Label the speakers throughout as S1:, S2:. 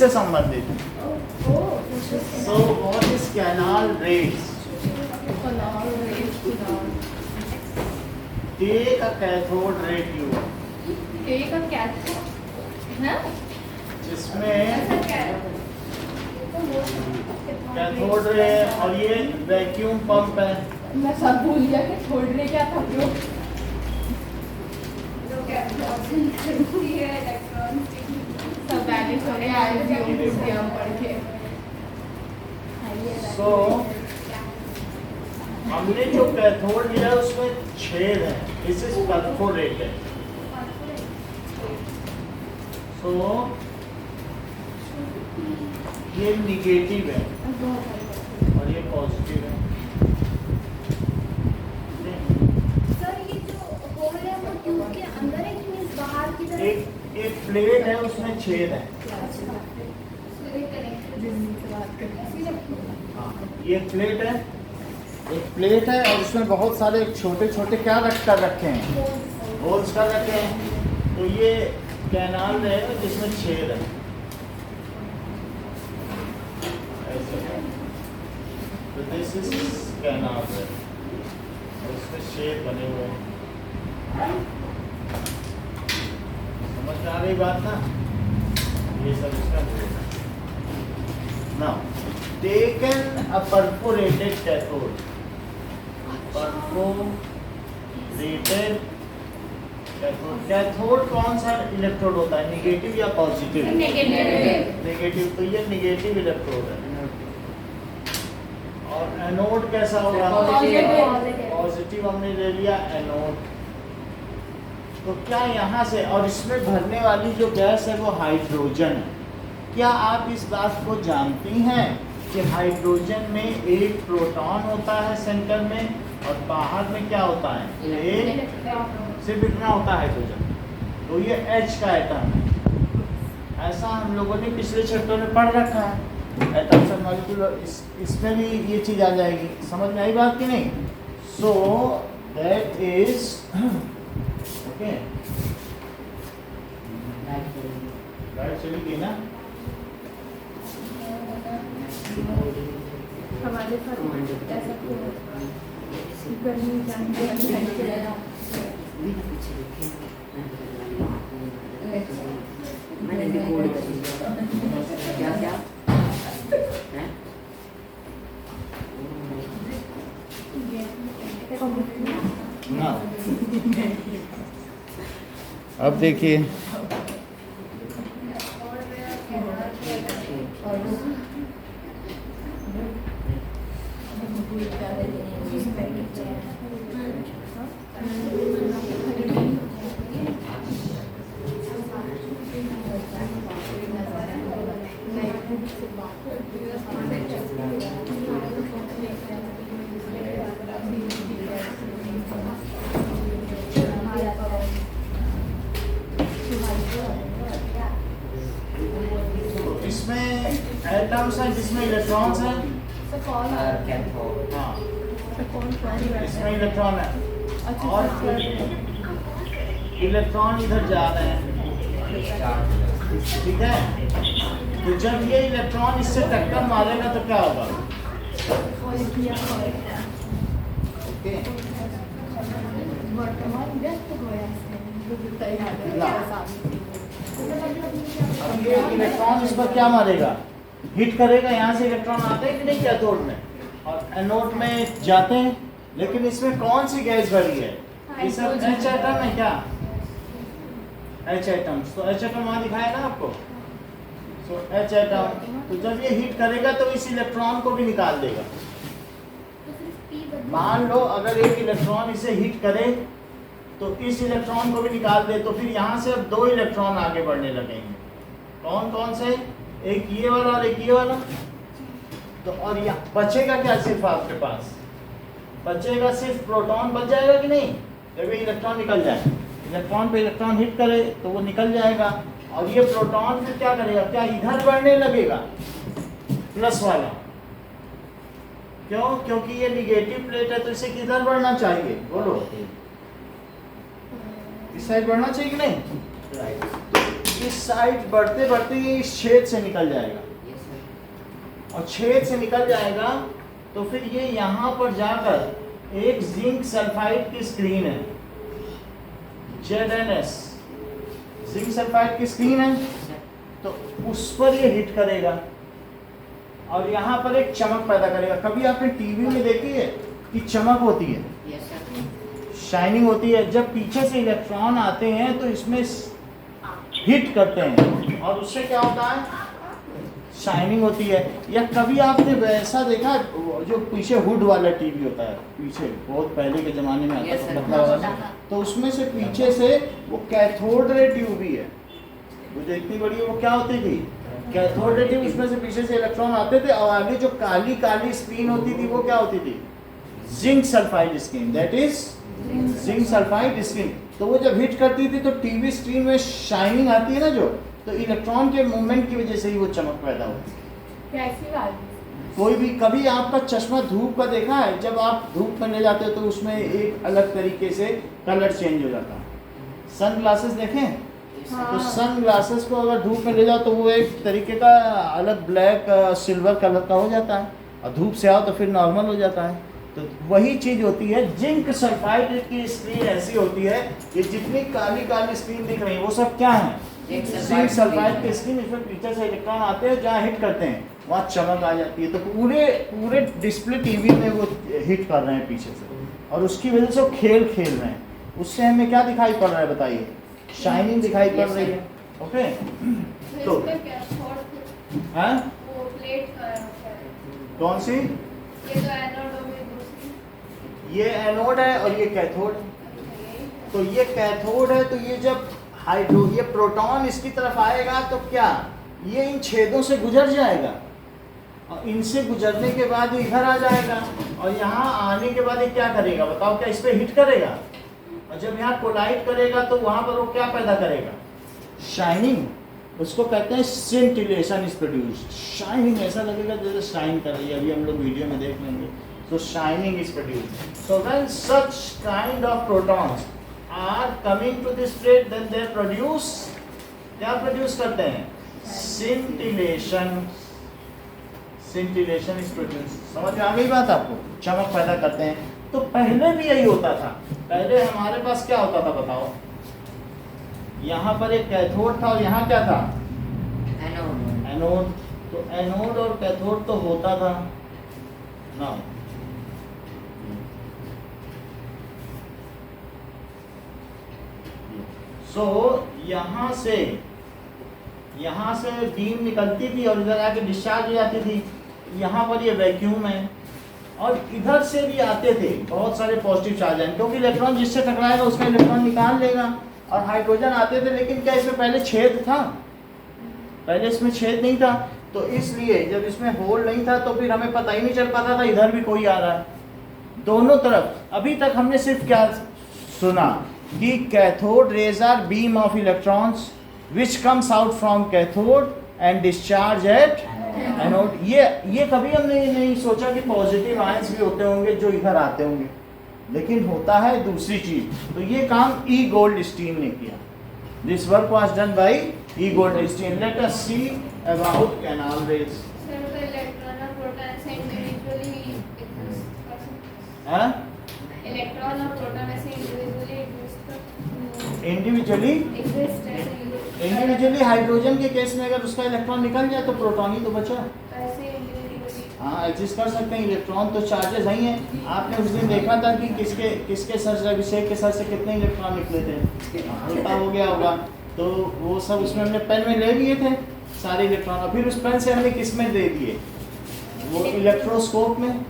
S1: से संबंधित है। So what is canal rays? Take a cathode ray tube, जिसमें कैथोड रे और ये वैक्यूम पंप है।
S2: मैं सब भूल गया कि छोड़ रहे क्या था जो सब वैनिश हो गए आज भी हम पढ़ के।
S1: सो हमने जो कैथोड लिया उसमें छेद है, दिस इज परफोरेटेड। सो ये निगेटिव है और ये पॉजिटिव है।
S3: सर ये जो होल है वो ट्यूब के अंदर है कि मींस बाहर की तरफ?
S1: एक प्लेट है, उसमें छेद है। हाँ, ये प्लेट है, एक प्लेट है और उसमें बहुत सारे छोटे छोटे क्या कर रखे हैं, होल्स कर रखे हैं। तो ये कैनाल है जिसमें छेद है, ऐसे। तो दिस इज कैनाल है और इसमें छेद बने हुए हैं। समझ में आ रही बात ना? ये सब इसका now taken a perforated cathode, perforated cathode. Cathode कौन सा इलेक्ट्रोड होता है, निगेटिव या पॉजिटिव? नेगेटिव। तो ये निगेटिव इलेक्ट्रोड है। और एनोड कैसा होगा? पॉजिटिव हमने ले लिया एनोड। तो क्या यहाँ से, और इसमें भरने वाली जो गैस है वो हाइड्रोजन है। क्या आप इस बात को जानती हैं कि हाइड्रोजन में एक प्रोटॉन होता है सेंटर में और बाहर में क्या होता है, एक, सिर्फ इतना होता है हाइड्रोजन। तो ये H का एटम है। ऐसा हम लोगों ने पिछले चैप्टर में पढ़ रखा है, एटम्स एंड मॉलिक्यूल। इसमें भी ये चीज़ आ जाएगी। समझ में आई बात कि नहीं? So that is okay. Light चली गई ना?
S2: हमारे साथ ऐसा क्यों होता है? गर्मी जानते हैं
S4: मैंने रिकॉर्ड क्या क्या
S1: ना। अब देखिए, इसमें एटम्स हैं जिसमें इलेक्ट्रॉन्स हैं। हाँ, इसमें इलेक्ट्रॉन है और इलेक्ट्रॉन इधर जा रहे हैं, ठीक है। तो जब ये इलेक्ट्रॉन इससे टक्कर मारेगा तो क्या होगा? ओके, अब ये इलेक्ट्रॉन इस पर क्या मारेगा, हिट करेगा। यहाँ से इलेक्ट्रॉन आते हैं कि नहीं कैथोड में और एनोड में जाते हैं, लेकिन इसमें कौन सी गैस भरी है? ये सब H एटम है क्या? H atoms. तो H एटम वहाँ दिखाया ना आपको। सो H एटम, तो जब ये हिट करेगा तो इस इलेक्ट्रॉन को भी निकाल देगा। मान लो अगर एक इलेक्ट्रॉन इसे हिट करे तो इस इलेक्ट्रॉन को भी निकाल दे, तो फिर यहाँ से अब दो इलेक्ट्रॉन आगे बढ़ने लगेंगे। कौन कौन से? एक ये वाला और एक ये वाला। तो और यहाँ बचेगा क्या? सिर्फ आपके पास बचेगा सिर्फ प्रोटॉन बच जाएगा कि नहीं? जब ये इलेक्ट्रॉन निकल जाए, इलेक्ट्रॉन पे इलेक्ट्रॉन हिट करे तो वो निकल जाएगा और ये प्रोटॉन फिर क्या करेगा? क्या इधर बढ़ने लगेगा, प्लस वाला। क्यों? क्योंकि ये निगेटिव प्लेट है तो इसे किधर बढ़ना चाहिए? बोलो, इस साइड बढ़ना चाहिए कि नहीं? इस साइड बढ़ते बढ़ते ये इस छेद से निकल जाएगा,
S4: Yes, sir.
S1: और छेद से निकल जाएगा तो फिर ये यहाँ पर जाकर एक जिंक सल्फाइड की स्क्रीन है, ZNS जिंक सल्फाइड की स्क्रीन है, तो उस पर ये हिट करेगा और यहाँ पर एक चमक पैदा करेगा। कभी आपने टीवी में देखी है कि चमक होती है,
S4: Yes, sir.
S1: शाइनिंग होती है, जब पीछे से इलेक्ट्रॉन आते हैं तो इसमें हिट करते हैं और उससे क्या होता है, शाइनिंग होती है। या कभी आपने वैसा देखा जो पीछे हुड वाला टीवी होता है, पीछे बहुत पहले के ज़माने में आता
S4: Yes,
S1: था
S4: sir.
S1: पतला वाला, तो उसमें से पीछे से वो कैथोड रे ट्यूब भी है, वो जो इतनी बड़ी है वो क्या होती थी, कैथोड रे ट्यूब। उसमें से पीछे से इलेक्ट्रॉन आते थे और आगे जो काली काली स्क्रीन होती थी वो क्या होती थी, zinc sulphide screen, that is zinc sulphide screen. तो वो जब हिट करती थी तो टीवी स्क्रीन में शाइनिंग आती है ना जो, तो इलेक्ट्रॉन के मूवमेंट की वजह से ही वो चमक पैदा होती है।
S2: कैसी बात?
S1: कोई भी कभी आपका चश्मा धूप का देखा है, जब आप धूप में ले जाते हो तो उसमें एक अलग तरीके से कलर चेंज हो जाता है। सन ग्लासेस देखें, तो सन ग्लासेस को अगर धूप में ले जाओ तो वो एक तरीके का अलग ब्लैक सिल्वर कलर का हो जाता है, और धूप से आओ तो फिर नॉर्मल हो जाता है। तो वही चीज़ होती है, जिंक सल्फाइड की स्क्रीन ऐसी होती है कि जितनी काली काली स्क्रीन दिख रही है वो सब क्या है, जिंक सल्फाइड की स्क्रीन। इसमें पीछे से इलेक्ट्रॉन आते हैं, जहाँ हिट करते हैं वहाँ चमक आ जाती है। तो पूरे डिस्प्ले टीवी में वो हिट कर रहे हैं पीछे से, और उसकी वजह से वो खेल रहे हैं। उससे हमें क्या दिखाई पड़ रहा है बताइए, शाइनिंग दिखाई पड़ रही है। ओके, तो
S3: इसमें कैथोड
S1: हाँ
S3: वो प्लेट का है।
S1: कौन सी,
S3: ये तो एनोड हो गई दूसरी।
S1: ये एनोड है और ये कैथोड।
S3: ये
S1: तो ये कैथोड है, तो ये जब ये प्रोटॉन इसकी तरफ आएगा तो क्या ये इन छेदों से गुजर जाएगा, और इनसे गुजरने के बाद इधर आ जाएगा, और यहाँ आने के बाद ये क्या करेगा बताओ, क्या इस पे हिट करेगा, और जब यहाँ कोलाइड करेगा तो वहाँ पर वो क्या पैदा करेगा, शाइनिंग। उसको कहते हैं सिंटिलेशन इज प्रोड्यूस्ड। शाइनिंग ऐसा लगेगा जैसे शाइन कर रही है, अभी हम लोग वीडियो में देख लेंगे। So shining is produced. So when such kind of protons are coming to this plate, then they produce, क्या produce करते हैं, scintillation. Scintillation is produced. समझ में आ गई बात आपको, चमक पैदा करते हैं। तो पहले भी यही होता था, पहले हमारे पास क्या होता था बताओ, यहाँ पर एक कैथोड था और यहाँ क्या था,
S4: Anode.
S1: एनोड। तो एनोड और कैथोड तो होता था ना। सो यहाँ से बीम निकलती थी और इधर आके डिस्चार्ज हो जाती थी। यहाँ पर ये वैक्यूम है और इधर से भी आते थे बहुत सारे पॉजिटिव चार्ज हैं, क्योंकि इलेक्ट्रॉन जिससे टकराएगा उसका इलेक्ट्रॉन निकाल लेगा। और हाइड्रोजन आते थे, लेकिन क्या इसमें पहले छेद था, पहले इसमें छेद नहीं था। तो इसलिए जब इसमें होल नहीं था तो फिर हमें पता ही नहीं चल पाता था इधर भी कोई आ रहा है, दोनों तरफ। अभी तक हमने सिर्फ क्या सुना कि cathode rays are beam of electrons which comes out from cathode and discharge at anode. ये कभी हमने नहीं सोचा कि पॉजिटिव आयंस भी होते होंगे जो इधर आते होंगे, लेकिन होता है दूसरी चीज। तो ये काम ई गोल्डस्टीन ने किया। This work was done by E Goldstein. Let us see about canal raise.
S3: Sir तो इलेक्ट्रॉन और प्रोटॉन से इंडिविजुअली
S1: हाँ,
S3: इलेक्ट्रॉन और प्रोटॉन ऐसे इंडिविजुअली एग्जिस्ट
S1: इंडिविजुअली हाइड्रोजन के केस में अगर उसका इलेक्ट्रॉन निकल जाए तो प्रोटॉन ही तो बचा।
S3: ऐसे इंडिविजुअली
S1: हाँ, एग्जिस्ट कर सकते हैं। इलेक्ट्रॉन तो चार्जेस नहीं है। आपने उस दिन देखा था कि किसके सर से, अभिषेक के सर से कितने इलेक्ट्रॉन निकले थे, हल्का हो गया होगा। तो वो सब उसमें हमने पेन में ले लिए थे सारे इलेक्ट्रॉन, और फिर उस पेन से हमने किस में दे दिए, वो इलेक्ट्रोस्कोप में,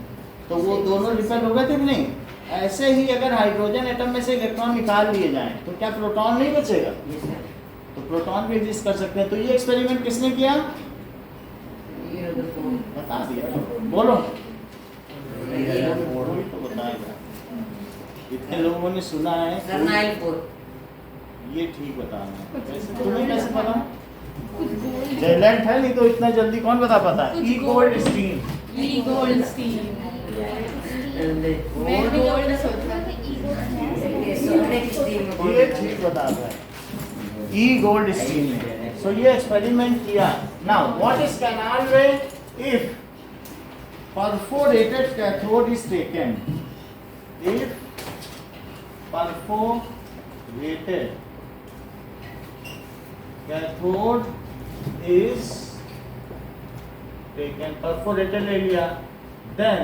S1: तो वो दोनों रिपेल हो गए थे कि नहीं। ऐसे ही अगर हाइड्रोजन एटम में से इलेक्ट्रॉन निकाल लिए जाएं तो क्या प्रोटॉन नहीं बचेगा, तो प्रोटॉन भी एग्जिस्ट कर सकते हैं। तो ये एक्सपेरिमेंट किसने किया, बता दिया, बोलो तो बताएगा। इतने लोगों ने सुना है, ये ठीक बताना। वैसे तुम्हें कैसे पता, टैलेंट है, नहीं तो इतना जल्दी कौन बता पाता है। ई गोल्डस्टीन,
S2: ई गोल्डस्टीन, मैं गोल्ड सोचा
S1: ये ठीक बताता है। ई गोल्डस्टीन ने सो ये एक्सपेरिमेंट किया. नाउ व्हाट इज कैनाल रे? If perforated cathode is taken, if perforated cathode is taken, perforated ले लिया, then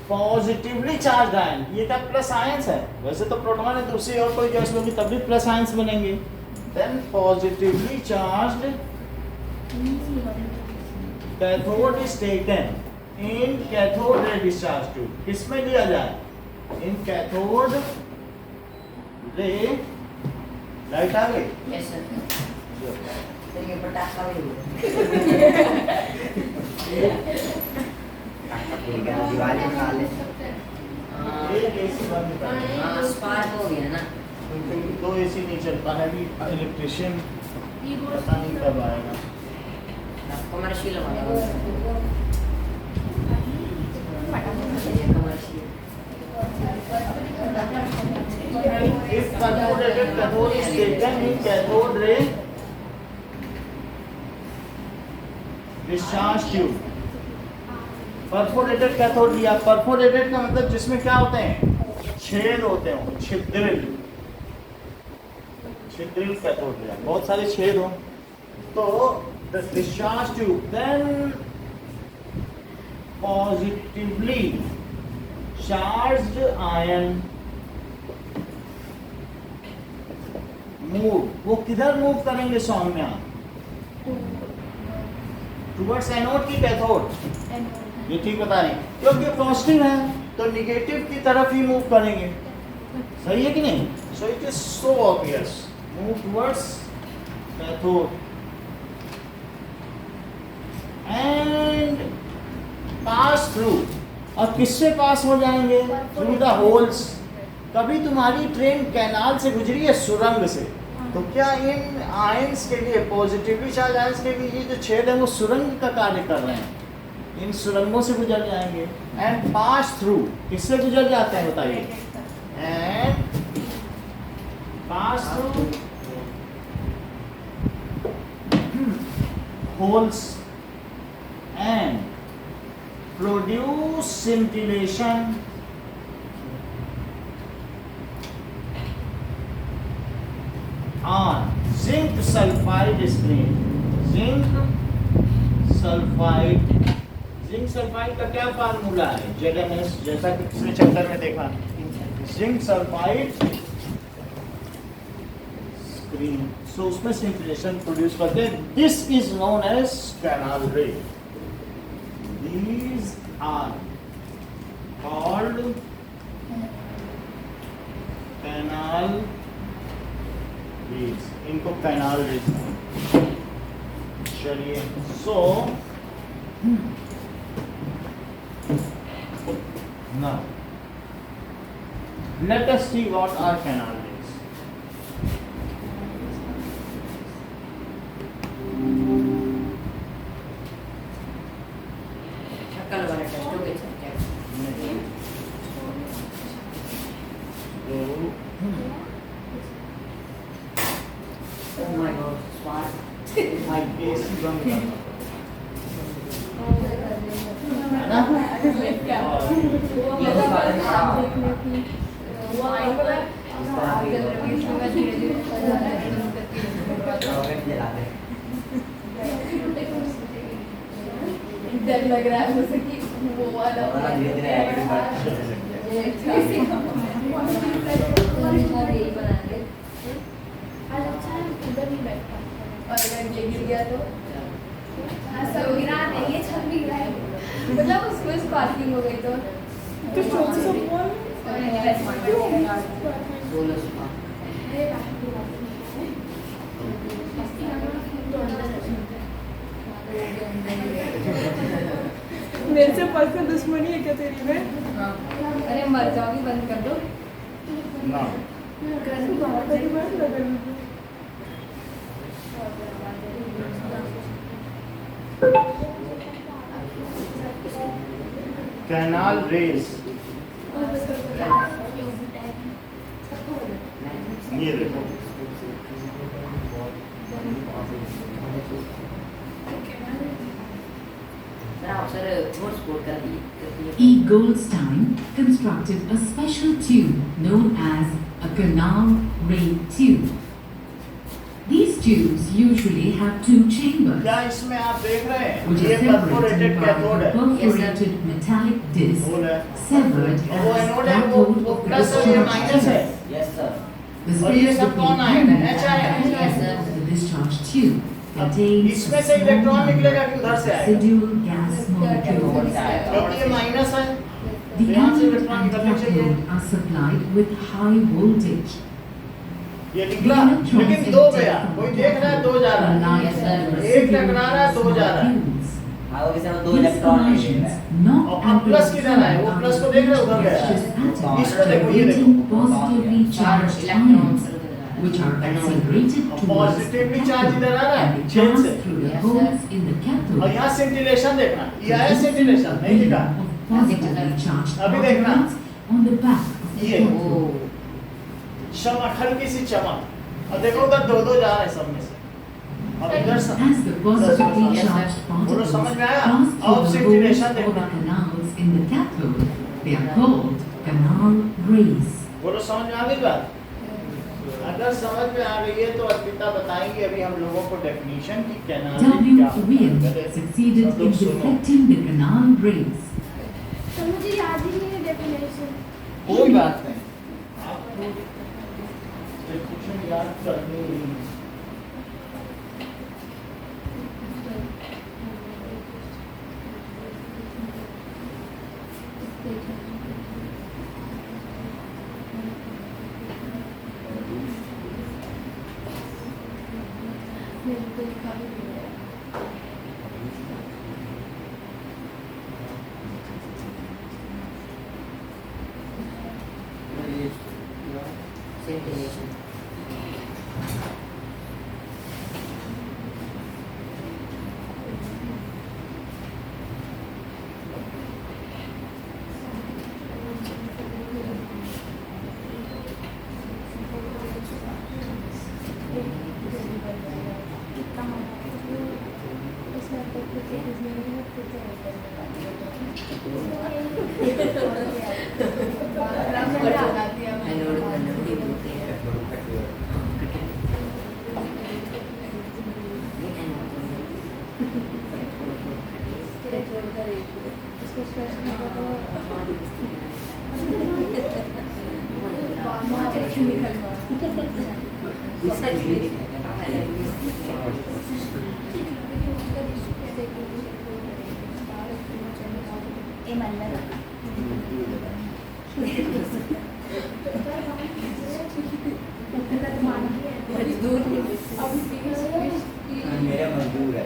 S1: पॉजिटिवली चार्ज आयन, ये क्या प्लस आयंस है, वैसे तो प्रोटॉन है, दूसरी और कोई गैस होगी तब भी प्लस आयंस बनेंगे. Then positively charged cathode is taken in cathode ray discharge tube. किसमें लिया जाए? इन कैथोड रे. लाइट आ गई?
S4: Yes, sir. तो ये पटाखा भी हुआ. दिवाली खा ले.
S1: एक एसी बंद कर.
S4: हाँ, स्पार्क हो गया ना.
S1: दो एसी नहीं चल पा रहा, अभी इलेक्ट्रिशियन पता नहीं कब आएगा.
S4: कमर्शियल वाला. Commercial.
S1: If perforated cathode is taken in cathode ray discharge tube. Perforated cathode लिया. परफोरेटेड का मतलब जिसमें क्या होते हैं? छेद होते हैं, छिद्रिल. छिद्रिल कैथोड लिया, बहुत सारे छेद हो. तो the discharge tube then positively charged ion move. वो किधर मूव करेंगे सौम्या? टुवर्ड्स एनोड की कैथोड. ये ठीक बता रहे हैं, क्योंकि पॉजिटिव है तो निगेटिव की तरफ ही मूव करेंगे. सही है कि नहीं? So it is so obvious. Move towards cathode and pass through. और किससे पास हो जाएंगे? Through the holes. कभी तुम्हारी ट्रेन कैनाल से गुजरी है, सुरंग से, तो क्या इन आयंस के लिए, पॉजिटिवली चार्ज आयंस के लिए ये जो छेद है वो सुरंग का कार्य कर रहे हैं. इन सुरंगों से गुजर जाएंगे. And pass through. किससे गुजर जाते हैं बताइए? And pass through holes and produce scintillation on zinc sulfide screen. zinc sulfide का क्या फार्मूला है? ZnS, जैसा कि पिछले चैप्टर में देखा. Zinc sulphide screen. सो उसमें scintillation प्रोड्यूस करते हैं. This is known as canal ray. These are called canal rays. इनको कैनाल रेज. चलिए, so now let us see what are canal rays.
S4: शक्ल वाला टेस्ट हो गया. Oh my God, spark.
S1: भाई एसी बंद करना है ना?
S2: डर लग रहा है मुझे कि वो वाला उधर ही बैठा और अगर ये गिर गया तो
S3: सब गिरा देंगे, छत भी गिराए.
S2: मतलब उसमें स्पार्किंग हो गई तो
S4: सोलह स्पार्क.
S2: मेरे से पर्सनल दुश्मनी है क्या तेरी में? अरे मर जाओगी, बंद कर दो
S1: ना. Canal raise. ये देखो
S4: सर नोट्स कोड कर दिए
S5: E. Goldstein constructed a special tube known as a canal ray tube. These tubes usually have two chambers,
S1: क्या इसमें आप देख रहे हैं
S5: which
S1: ये
S5: are separated
S1: perforated
S5: by
S1: cathode
S5: a
S1: है
S5: perforated metallic disc
S1: होल है
S5: severed
S1: और वो
S5: as
S1: एनोड है
S5: cathode
S1: वो
S5: of the
S1: प्लस और ये माइनस
S5: discharge
S1: है
S5: tube.
S4: यस सर
S5: The
S1: और ये
S5: space
S1: सब
S5: between
S1: कौन आयन है?
S5: ion
S1: H आयन है।
S5: and
S4: Yes, sir.
S5: of the discharge tube
S1: अब
S5: contains
S1: इसमें
S5: a
S1: से इलेक्ट्रॉन
S5: small
S1: निकलेगा कि
S5: number
S1: उधर
S5: of
S1: से आएगा
S5: residual gas molecules.
S1: क्योंकि ये माइनस है
S5: The
S1: यहाँ से
S5: anode
S1: इलेक्ट्रॉन
S5: and
S1: निकलने चाहिए
S5: cathode are supplied with high voltage.
S1: ये
S5: The
S1: निकला
S5: electrons
S1: लेकिन दो
S5: emitted
S1: गया
S5: from
S1: कोई
S5: the
S1: देख रहा है दो जा रहा
S5: cathode
S1: है
S4: Yes, sir.
S5: collide with
S1: एक
S5: residual
S1: टकरा रहा है,
S5: gas
S1: दो जा रहा है।
S5: molecules.
S4: हाँ वो किसी में दो
S5: These
S4: इलेक्ट्रॉन है
S5: collisions not
S1: और अब प्लस किधर है? वो प्लस को देख रहे हो, उधर गया है। इसको देखो, ये देखो।
S5: creating positively charged ions, which are accelerated
S1: और
S5: towards the
S1: पॉजिटिवली चार्ज इधर आ रहा है
S5: and
S1: छेद
S5: pass
S1: से
S5: through the
S4: Yes,
S5: holes in the
S1: और
S5: cathode.
S1: यहाँ सेंटिलेशन देखना ये
S5: The
S1: आया सेंटिलेशन नहीं लिखा
S5: of positively charged
S1: अभी देखना।
S5: particles on the back of the
S1: ये।
S5: cathode.
S1: चमक हल्की सी चमक और देखो उधर दो दो जा रहे हैं सब में से और इधर सब
S5: As the positively
S1: Yes,
S5: charged
S1: बोलो
S5: particles
S1: समझ में आया
S5: pass
S1: और
S5: through the holes
S1: scintillation
S5: or the
S1: देखना
S5: canals in the cathode, they are called canal rays.
S1: बोलो समझ में आ गई बात अगर समझ में आ गई है तो अर्पिता बताएंगे अभी हम लोगों को डेफिनेशन की canal
S5: W. Wien succeeded in detecting the canal rays.
S3: तो मुझे याद ही नहीं है डेफिनेशन
S1: कोई बात नहीं आपको डेफिनेशन याद करनी
S2: मेरे को लिखा भी नहीं है
S4: सेंटिलेशन एनोड एनोड बोलते हैं मेरा मजदूर है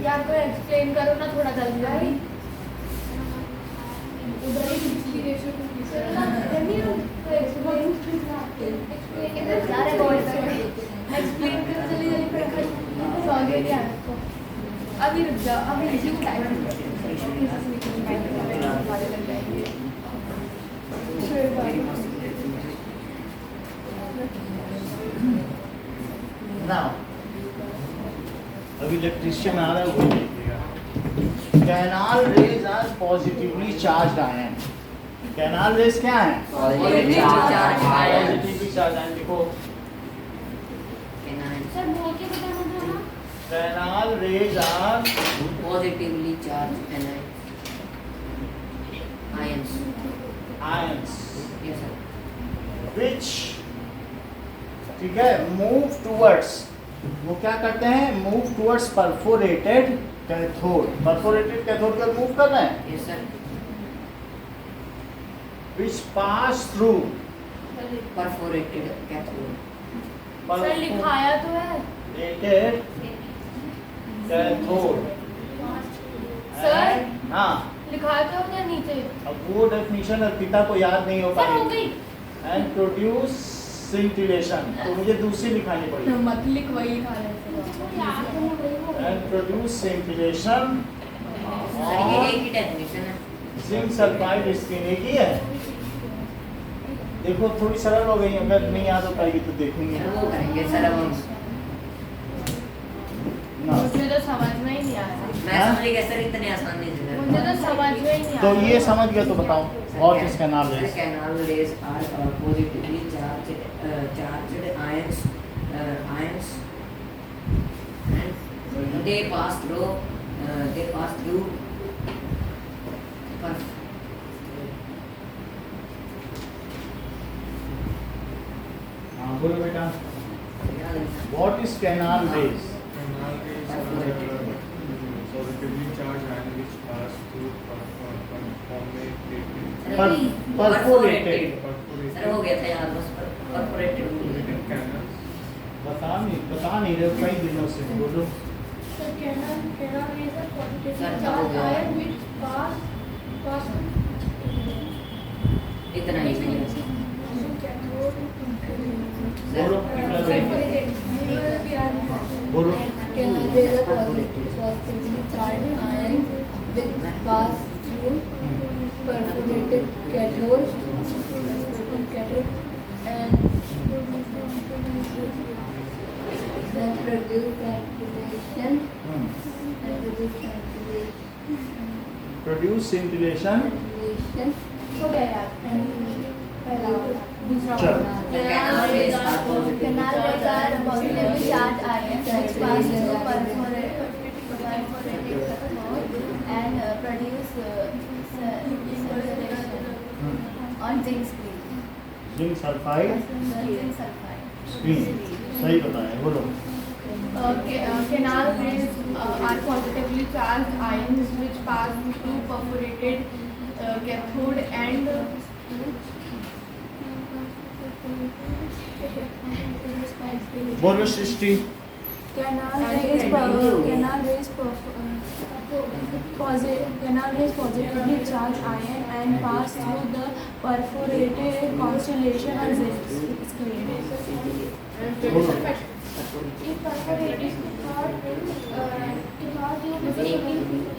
S2: या तो एक्सप्लेन करो ना थोड़ा जल्दी भाई उधर ही पिछली रेशो को एक्सप्लेन करो जल्दी जल्दी फटाफट आगे क्या है अभी रुक जाओ अभी इसी को टाइम
S1: नाउ अभी इलेक्ट्रिशियन आ रहा है वो देखिएगा canal rays are positively charged ion canal rays क्या है
S4: Positively charged ions.
S1: Positively charge ion देखो
S3: सर बोल के बताना था ना
S1: canal rays are
S4: positively charge ions
S1: ions
S4: yes sir
S1: which ठीक है मूव टूवर्ड्स वो क्या करते हैं move towards perforated cathode, perforated cathode का मूव करना है,
S4: Yes, sir.
S1: which pass through
S4: Perforated cathode.
S2: Sir लिखाया तो है
S1: perforated कैथोड।
S2: सर
S1: हाँ,
S2: लिखाया तो है नीचे
S1: अब वो डेफिनेशन अर्पिता को याद नहीं हो
S2: सर हो
S1: पाई।
S2: गई
S1: एंड प्रोड्यूस सिंटिलेशन, तो मुझे दूसरी लिखानी पड़ी।
S2: मत लिख वही लिखा है
S1: एंड प्रोड्यूस सिंटिलेशन
S4: सर ये एक ही डेफिनेशन है.
S1: जिंक सल्फाइड, इसकी एक ही है। देखो थोड़ी सरल हो गई, अगर नहीं याद हो पाएगी तो देखेंगे
S4: सर वो करेंगे सर अब हम.
S1: ना।
S2: मुझे तो समझ में ही नहीं आया
S4: मैं समझ गया सर इतने आसान नहीं थे.
S2: मुझे तो समझ में ही नहीं
S1: तो
S2: आया
S1: ये समझ गया तो बताओ what is canal raise.
S4: Canal rays are positively charged ions, and they pass through perf-
S1: हाँ बोलो बेटा, what is canal raise.
S6: Positively charged ion which pass through
S1: perforated,
S4: sir हो गया था यार बस perforated.
S6: canals.
S1: बता नहीं रहे हो कई दिनों से, बोलो।
S4: इतना ही
S1: बोलो बोलो।
S3: Perforated cathode and then produce activation
S1: produce scintillation.
S2: हो गया यार पहला दूसरा
S1: चलो।
S4: Canal rays are positively
S2: Canal rays are positively charged ions which pass through perforated and produce on zinc screen.
S1: Zinc sulphide
S2: Zinc sulfide.
S1: Screen, सही बताया, बोलो।
S2: Canal rays are positively charged ions which pass through perforated cathode and
S1: बोलो सृष्टि।
S7: Canal rays positively charged ion and pass through the perforated constellation on zinc screen.
S1: बोलो।
S3: If perforated cathode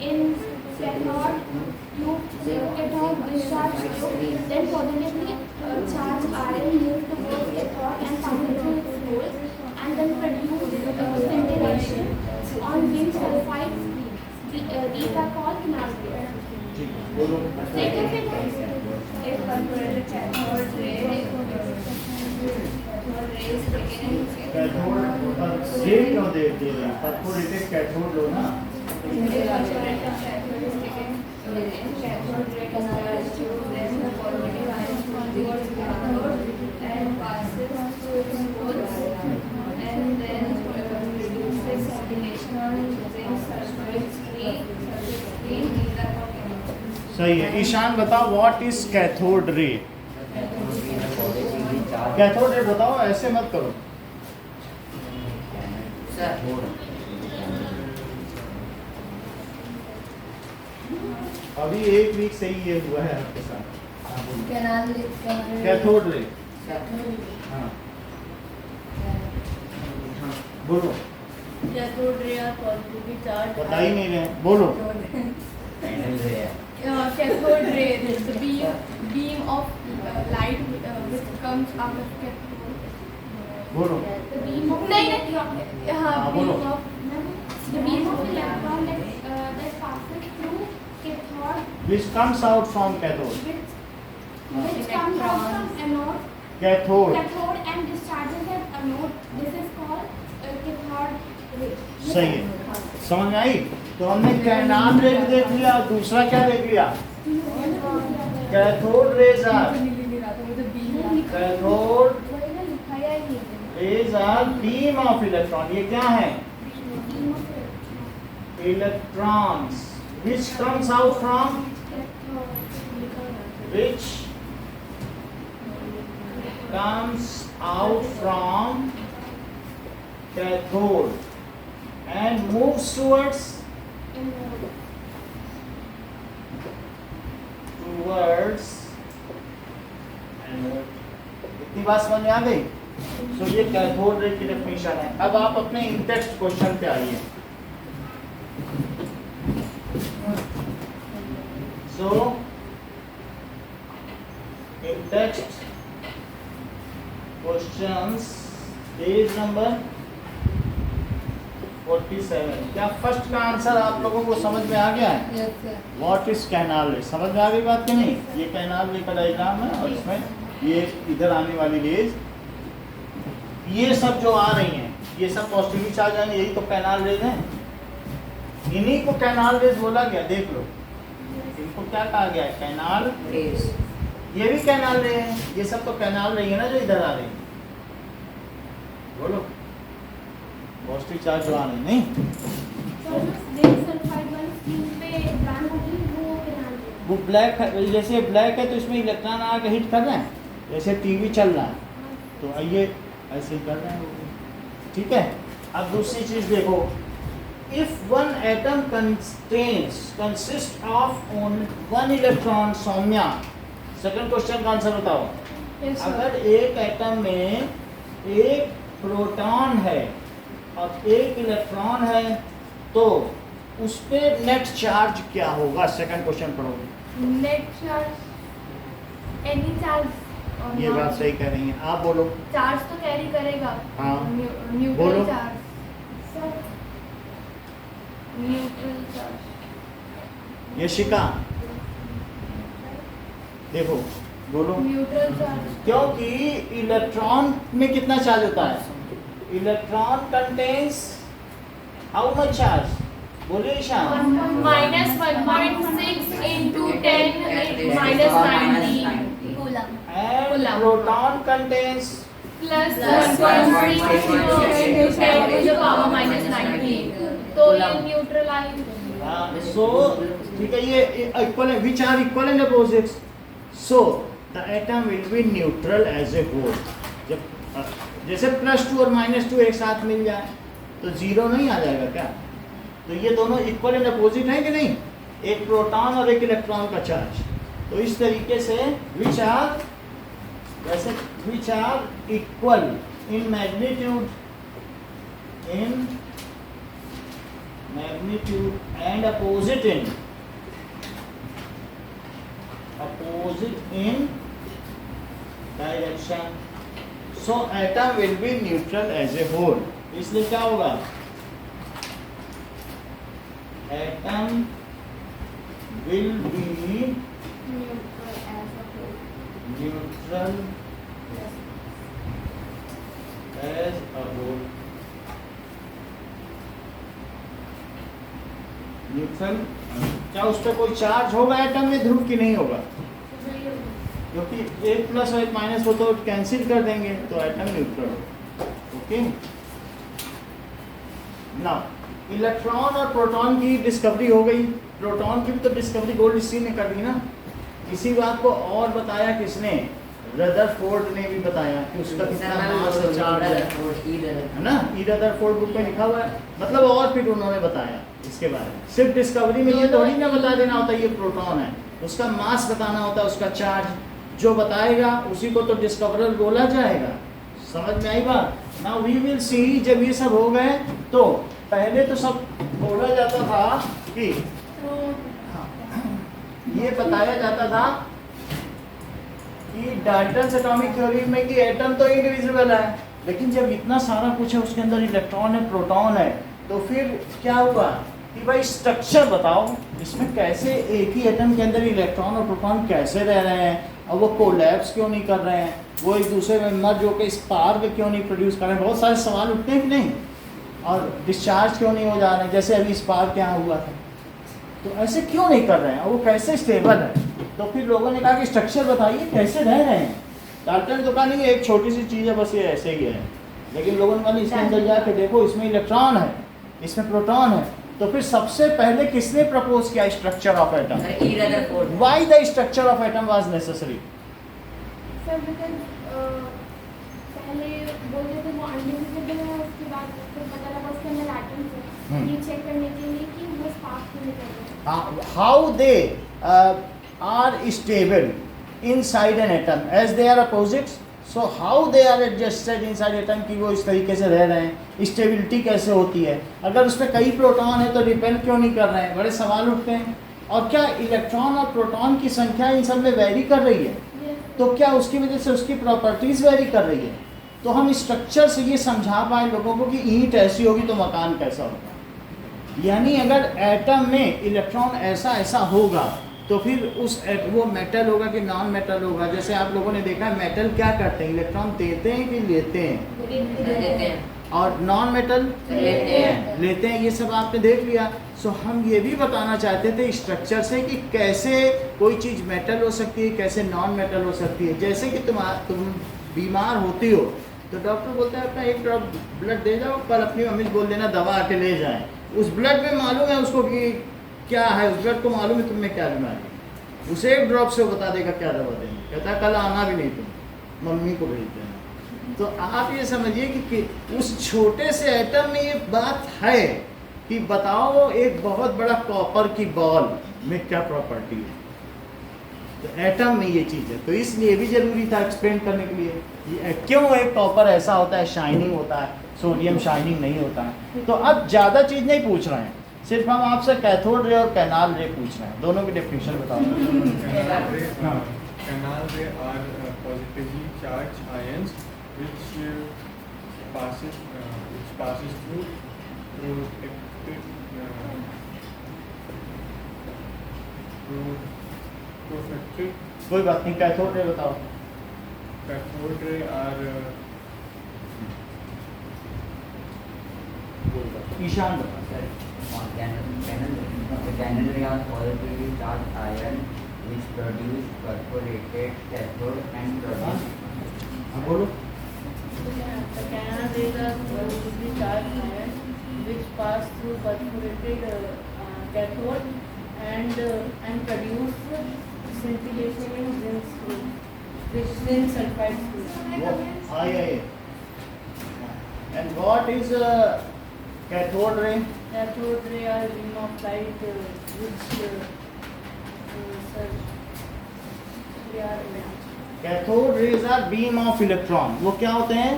S3: in cathode discharge then positively charged ion move towards cathode and pass through its holes and then produce scintillation on zinc sulfide screen. These are called canal rays.
S1: ठीक, बोलो।
S2: if perforated cathode ray
S1: cathode ये क्यों दे रहे हैं? Perforated cathode लो ना। सही है। ईशान बताओ what is cathode ray. Cathode ray बताओ, ऐसे मत करो।
S4: सर
S1: अभी एक वीक से ही ये हुआ है आपके साथ। हाँ, बोलो।
S3: Canal
S1: cathode ray.
S4: सर
S1: हाँ बोलो।
S2: cathode ray are positively charged
S1: बता ही नहीं रहे, बोलो।
S2: cathode ray is the beam of light which comes out of cathode.
S1: बोलो।
S3: The beam of
S2: नहीं हाँ
S1: हाँ,
S2: beam
S1: बोलो।
S2: of
S3: the beam of electron that passes through cathode
S1: Which comes out from cathode.
S3: which comes out from anode
S1: cathode.
S3: and discharges at anode. This is called cathode ray.
S1: सही है, समझ में आई। तो हमने कैनाल रे भी देख लिया, दूसरा क्या देख लिया? Cathode rays are cathode rays are beam of electron. ये क्या है? electrons which comes out from cathode and moves towards anode. इतनी बात समझ में आ गई? तो ये कैथोड रे की डेफिनेशन है। अब आप अपने इन टेक्स्ट क्वेश्चन पे आइए। सो इन टेक्स्ट क्वेश्चंस पेज नंबर 47। क्या फर्स्ट का आंसर आप लोगों को समझ में आ गया है?
S2: Yes sir.
S1: What is canal रे? समझ में आ गई बात कि नहीं? ये कैनाल रे का डायग्राम है और इसमें ये इधर आने वाली रेज, ये सब जो आ रही हैं, ये सब पॉजिटिवली चार्ज आएंगे, यही तो कैनाल रेज हैं। इन्हीं को कैनाल रेज बोला गया। देख लो, इनको क्या कहा गया है? Canal
S4: rays.
S1: ये भी कैनाल रे हैं, ये सब तो कैनाल रही है ना जो इधर आ रही है। बोलो, पॉजिटिव चार्ज जो आ रही है, नहीं वो ब्लैक है। जैसे ब्लैक है तो इसमें इलेक्ट्रॉन आके हिट कर रहे हैं, जैसे टीवी चल रहा है तो ये ऐसे ही कर रहे हैं। ठीक है। अब दूसरी चीज देखो, if one atom consist of only one electron. Soumya, second question का आंसर बताओ। अगर एक एटम में एक प्रोटॉन है और एक इलेक्ट्रॉन है तो उस पे नेट चार्ज क्या होगा? सेकंड क्वेश्चन पढ़ोगे।
S7: Net charge, any charge.
S1: ये बात सही कह रही हैं आप। बोलो।
S7: चार्ज तो कैरी करेगा।
S1: हाँ। बोलो।
S7: Neutral charge. Neutral charge.
S1: Yashika देखो, बोलो।
S7: Neutral charge.
S1: क्योंकि इलेक्ट्रॉन में कितना चार्ज होता है? Electron contains how much charge? बोलिए Ishaan.
S7: Minus 1.6 into 10 minus 90
S1: and proton contains
S7: plus 1.6 into 10 to the power minus 90। तो ये न्यूट्रल आई।
S1: सो ठीक है, ये इक्वल है, which are equal and opposites. So the atom will be neutral as a whole. जब जैसे +2 और -2 एक साथ मिल जाए तो जीरो नहीं आ जाएगा क्या? तो ये दोनों इक्वल एंड अपोजिट है कि नहीं? एक प्रोटॉन और एक इलेक्ट्रॉन का चार्ज। तो इस तरीके से which are equal in magnitude and opposite in direction. So atom will be neutral as a whole. इसलिए क्या होगा? Atom will be neutral as a whole. Neutral, क्या उस पर कोई चार्ज होगा एटम में? ध्रुव की नहीं होगा, क्योंकि एक प्लस और एक माइनस हो तो कैंसिल कर देंगे तो atom neutral. Okay. Now electron और प्रोटॉन की डिस्कवरी हो गई। प्रोटॉन की भी तो डिस्कवरी गोल्डस्टीन ने कर दी ना। इसी बात को और बताया किसने? रदरफोर्ड ने भी बताया कि उसका कितना मास और चार्ज है ना। ई रदरफोर्ड बुक में लिखा हुआ है। मतलब और फिर उन्होंने बताया इसके बारे में। सिर्फ डिस्कवरी में ये थोड़ी ना बता देना होता ये प्रोटॉन है, उसका मास बताना होता है, उसका चार्ज। जो बताएगा उसी को तो डिस्कवरर बोला जाएगा। समझ में आई बात? Now we will see. जब ये सब हो गए तो पहले तो सब बोला जाता था कि ये बताया जाता था कि डाल्टन्स एटॉमिक थ्योरी में कि एटम तो इंडिविजुअल है, लेकिन जब इतना सारा कुछ है उसके अंदर इलेक्ट्रॉन है, प्रोटॉन है, तो फिर क्या हुआ कि भाई स्ट्रक्चर बताओ इसमें कैसे एक ही एटम के अंदर इलेक्ट्रॉन और प्रोटॉन कैसे रह रहे हैं और वो कोलैप्स क्यों नहीं कर रहे हैं, वो एक दूसरे में मर्ज होकर स्पार्क क्यों नहीं प्रोड्यूस कर रहे हैं। बहुत सारे सवाल उठते हैं कि नहीं? और डिस्चार्ज क्यों नहीं हो जा रहे हैं, जैसे अभी स्पार्क यहाँ हुआ था। तो ऐसे क्यों नहीं कर रहे हैं और वो कैसे स्टेबल है? तो फिर लोगों ने कहा कि स्ट्रक्चर बताइए कैसे रह रहे हैं। डाल्टन ने तो कहा नहीं एक छोटी सी चीज़ है बस ये ऐसे ही है, लेकिन लोगों ने कहा इसके अंदर जाके देखो इसमें इलेक्ट्रॉन है, इसमें प्रोटॉन है, तो फिर सबसे पहले किसने प्रपोज किया structure of atom?
S4: E Rutherford.
S1: Why the structure of atom was necessary?
S3: Sir because पहले बोलते थे वो अनडिविजिबल है, उसके बाद फिर पता लगा उसके अंदर एटम्स है, ये चेक करने के लिए कि वो स्पार्क क्यों नहीं कर रहे।
S1: How they are stable inside an atom as they are opposites, so how they are adjusted inside atom कि वो इस तरीके से रह रहे हैं, स्टेबिलिटी कैसे होती है? अगर उसमें कई प्रोटॉन है तो रिपेल क्यों नहीं कर रहे हैं? बड़े सवाल उठते हैं। और क्या इलेक्ट्रॉन और प्रोटॉन की संख्या इन सब में वेरी कर रही है? तो क्या उसकी वजह से उसकी प्रॉपर्टीज वेरी कर रही है? तो हम स्ट्रक्चर से ये समझा पाए लोगों को कि ईंट ऐसी होगी तो मकान कैसा होगा। यानी अगर एटम में इलेक्ट्रॉन ऐसा ऐसा होगा तो फिर वो मेटल होगा कि नॉन मेटल होगा? जैसे आप लोगों ने देखा है मेटल क्या करते हैं, इलेक्ट्रॉन देते हैं कि लेते हैं?
S4: देते हैं।
S1: और नॉन मेटल
S4: लेते हैं।
S1: ये सब आपने देख लिया। सो हम ये भी बताना चाहते थे स्ट्रक्चर से कि कैसे कोई चीज़ मेटल हो सकती है, कैसे नॉन मेटल हो सकती है। जैसे कि तुम बीमार होती हो तो डॉक्टर बोलते हैं अपना 1 ड्रॉप ब्लड दे जाओ, कल अपनी मम्मी को बोल देना दवा आके ले जाए। उस ब्लड में मालूम है उसको कि क्या है, उस ब्लड को मालूम है तुम्हें क्या बीमारी, उसे 1 ड्रॉप से वो बता देगा क्या दवा देंगे। कहता है कल आना भी नहीं तुम, मम्मी को भेज देना। तो आप ये समझिए कि उस छोटे से एटम में ये बात है कि बताओ एक बहुत बड़ा कॉपर की बॉल में क्या प्रॉपर्टी है। तो एटम में ये चीज़ है, तो इसलिए भी जरूरी था एक्सप्लेन करने के लिए क्यों एक कॉपर ऐसा होता है, शाइनिंग होता है, सोडियम शाइनिंग नहीं होता है। तो अब ज़्यादा चीज़ नहीं पूछ रहे हैं, सिर्फ हम आपसे कैथोड रे और कैनाल रे पूछ रहे हैं। दोनों की डेफिनेशन बताओ।
S6: Canal ray are positively charged ions which passes through protected.
S1: कोई बात नहीं, कैथोड रे बताओ।
S6: Cathode ray are
S1: ईशान बताओ।
S4: Canal ray are positively charged ion which produce perforated cathode and produce.
S1: हाँ बोलो।
S8: The canal rays are positively charged ions which pass through perforated cathode and produce scintillation in zinc sulfide screws.
S1: आइए। And what is cathode ray?
S8: Cathode ray are beam of light which
S1: Cathode rays are beam of electron. वो क्या होते हैं?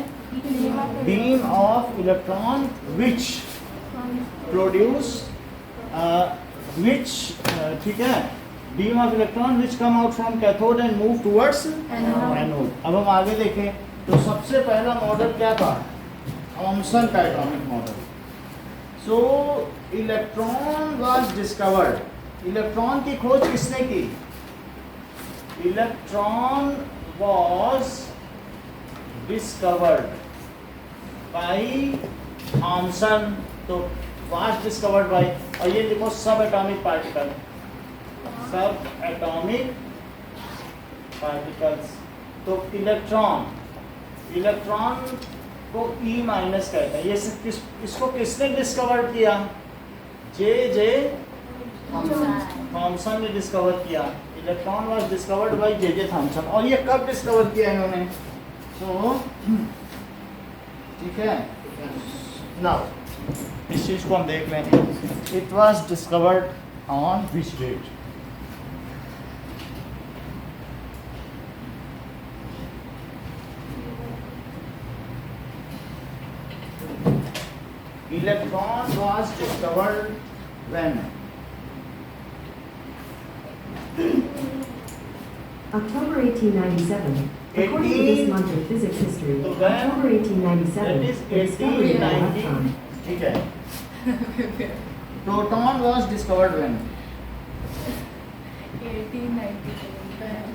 S1: Beam of electron which produce ठीक है, beam of electron which come out from cathode and move towards anode. अब हम आगे देखें तो सबसे पहला मॉडल क्या था? थॉमसन का atomic model. So electron was discovered. Electron की खोज किसने की? Electron was discovered by Thomson। तो was discovered by, और ये देखो सब एटॉमिक पार्टिकल, सब एटॉमिक पार्टिकल्स। तो इलेक्ट्रॉन को E माइनस कहते हैं। ये इसको किसने डिस्कवर किया? जे थॉमसन ने डिस्कवर किया। Electron was discovered by J Thomson. और ये कब डिस्कवर किया इन्होंने? सो ठीक है, नाउ इस चीज को हम देख लें। It was discovered on which date? Electron was discovered when?
S9: October 1897. According to this month of physics history,
S1: So when-
S9: October 1897,
S1: That is
S9: the discovery of the
S1: 1890.
S9: electron.
S1: ठीक है। Proton was discovered when?
S8: 1897.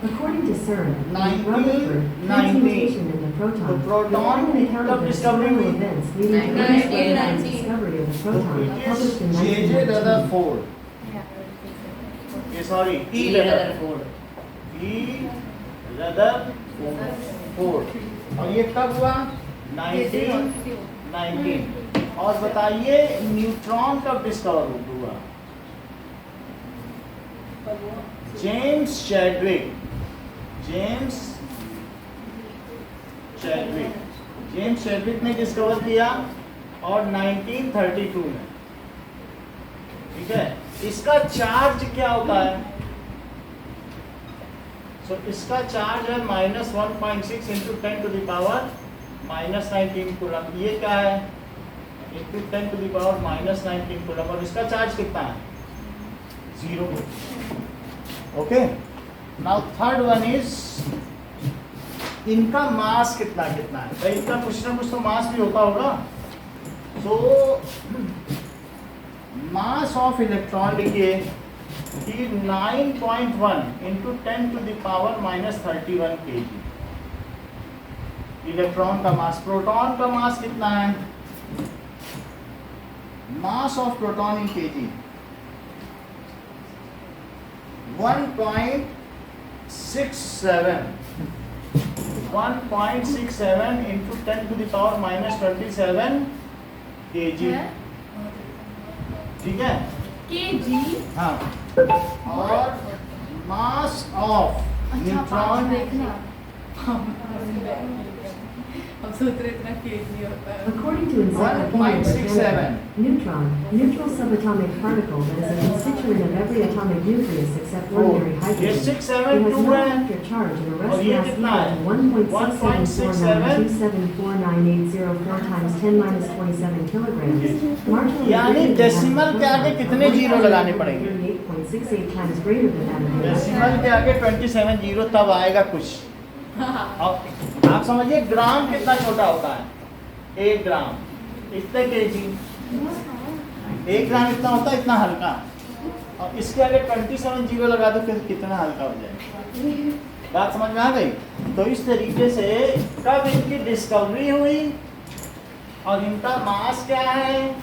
S9: According to CERN,
S1: 1990.
S9: Rutherford, transmutation in the proton,
S1: The proton
S9: an account
S1: कब
S9: of the
S1: discovery
S9: external
S1: हुई?
S9: events leading to Einstein's discovery of the proton, published in
S1: J.J.
S9: 1919.
S1: Rutherford. Sorry, E.
S4: Rutherford.
S1: E. Rutherford। और ये कब हुआ? 1919। और बताइए neutron कब discover हुआ? जेम्स चैडविक ने डिस्कवर किया और 1932 में, ठीक है। इसका चार्ज क्या होता है? इसका चार्ज है -1.6 into 10 to the power -19 coulomb. ये क्या है? Into 10 to the power -19 coulomb. और इसका चार्ज कितना है? 0। Okay, now third one is इनका मास कितना है? तो इनका कुछ ना कुछ तो मास भी होता होगा। सो मास ऑफ इलेक्ट्रॉन लिखिए कि 9.1 into 10 to the power -31 kg electron का मास। प्रोटॉन का मास कितना है? Mass of proton in kg 1.67 into 10 to the power -27 kg, ठीक है।
S2: kg।
S1: हाँ, और मास ऑफ न्यूट्रॉन
S2: देखना अब सोच रहे इतना kg होता है।
S9: According to Encyclopedia Britannica, neutron, neutral subatomic particle that is a constituent of every atomic nucleus except ordinary
S1: ये
S9: hydrogen.
S1: 672
S9: It has no
S1: है
S9: electric charge and a
S1: और
S9: rest
S1: ये
S9: mass
S1: कितना
S9: equal
S1: है?
S9: to 1.6749274980 times 10⁻27 kilograms. Marginally
S1: यानी
S9: greater than that
S1: decimal
S9: of
S1: के आगे
S9: proton,
S1: कितने जीरो लगाने पड़ेंगे?
S9: 38.68 times greater than that of the
S1: decimal के आगे 27 जीरो तब आएगा कुछ। अब आप समझिए ग्राम कितना छोटा होता है? 1 ग्राम इतने केजी, 1 ग्राम इतना होता है, इतना हल्का। और इसके आगे 27 जीरो लगा दो फिर कितना हल्का हो जाएगा। बात समझ में आ गई? तो इस तरीके से कब इनकी डिस्कवरी हुई और इनका मास क्या है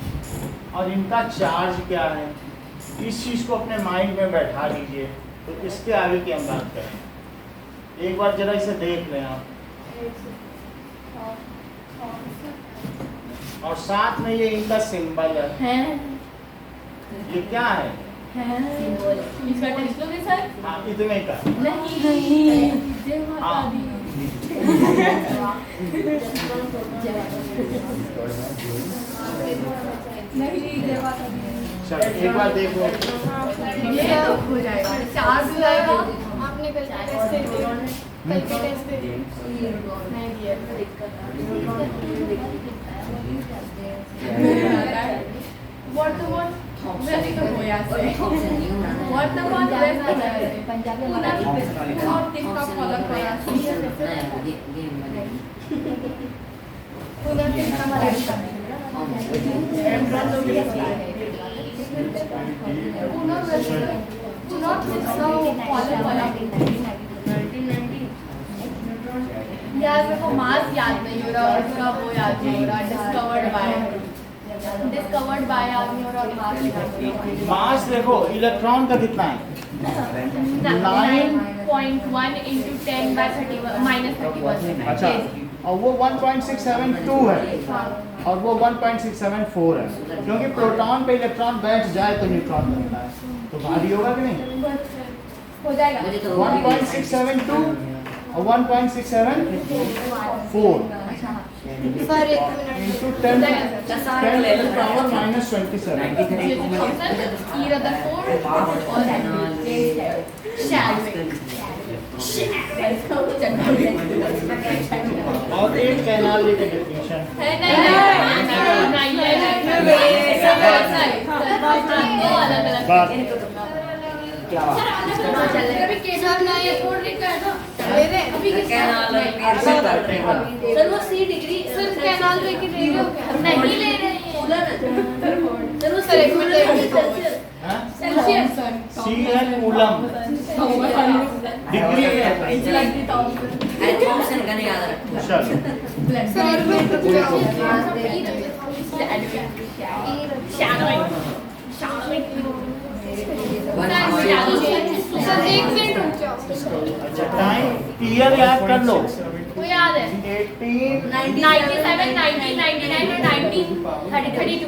S1: और इनका चार्ज क्या है, इस चीज को अपने माइंड में बैठा लीजिए। तो इसके आगे की हम बात करें। एक बार जरा इसे देख लें आप, और साथ में ये इनका सिंबल है। ये क्या है?
S2: इसका टेस्ट लोगे सर?
S1: हाँ, इतने का।
S2: नहीं, जय माता
S1: हाँ।
S2: दी। नहीं, जय माता दी।
S1: चलो एक बार देखो।
S2: ये तो हो जाएगा, चार्ज हो जाएगा।
S3: आपने कल के टेस्ट दे दिए, कल के टेस्ट दे दिए नहीं दिए तो दिक्कत आ रही है।
S2: What the what? वैसे तो हो यार से। What the what? वैसे तो है। पूरा टिकटॉक फॉलो कर यार से। पूरा टिकटॉक वाला यार मेरे को मास याद नहीं हो रहा और उसका वो याद नहीं हो रहा। डिस्कवर्ड बाय याद नहीं हो रहा और मास याद नहीं हो रहा।
S1: मास देखो इलेक्ट्रॉन का कितना है?
S2: 9.1 into 10/31
S1: अच्छा, और वो 1.672 है और वो 1.674 है, क्योंकि प्रोटॉन पे इलेक्ट्रॉन बैठ जाए तो न्यूट्रॉन बनता है, तो भारी होगा कि नहीं?
S2: हो जाएगा।
S1: 1.672 और 1.674
S3: सर एक
S1: into 10 to the power -27.
S2: Either the 4 or
S1: और एक कैनाल की डेफिनेशन
S3: सर वो सी डिग्री सर कैनाल पे की ले लो नहीं ले रहे हैं सर वो सर एक मिनट सेल्सियस
S1: सी है कूलम, डिग्री है।
S4: थॉमसन का नहीं याद रखो।
S1: चलो
S3: सर एक मिनट रुक जाओ सर एक मिनट रुक जाओ
S1: अच्छा, टाइम क्लियर याद कर लो।
S7: याद है
S1: 18
S7: 97 19 99 और 19 32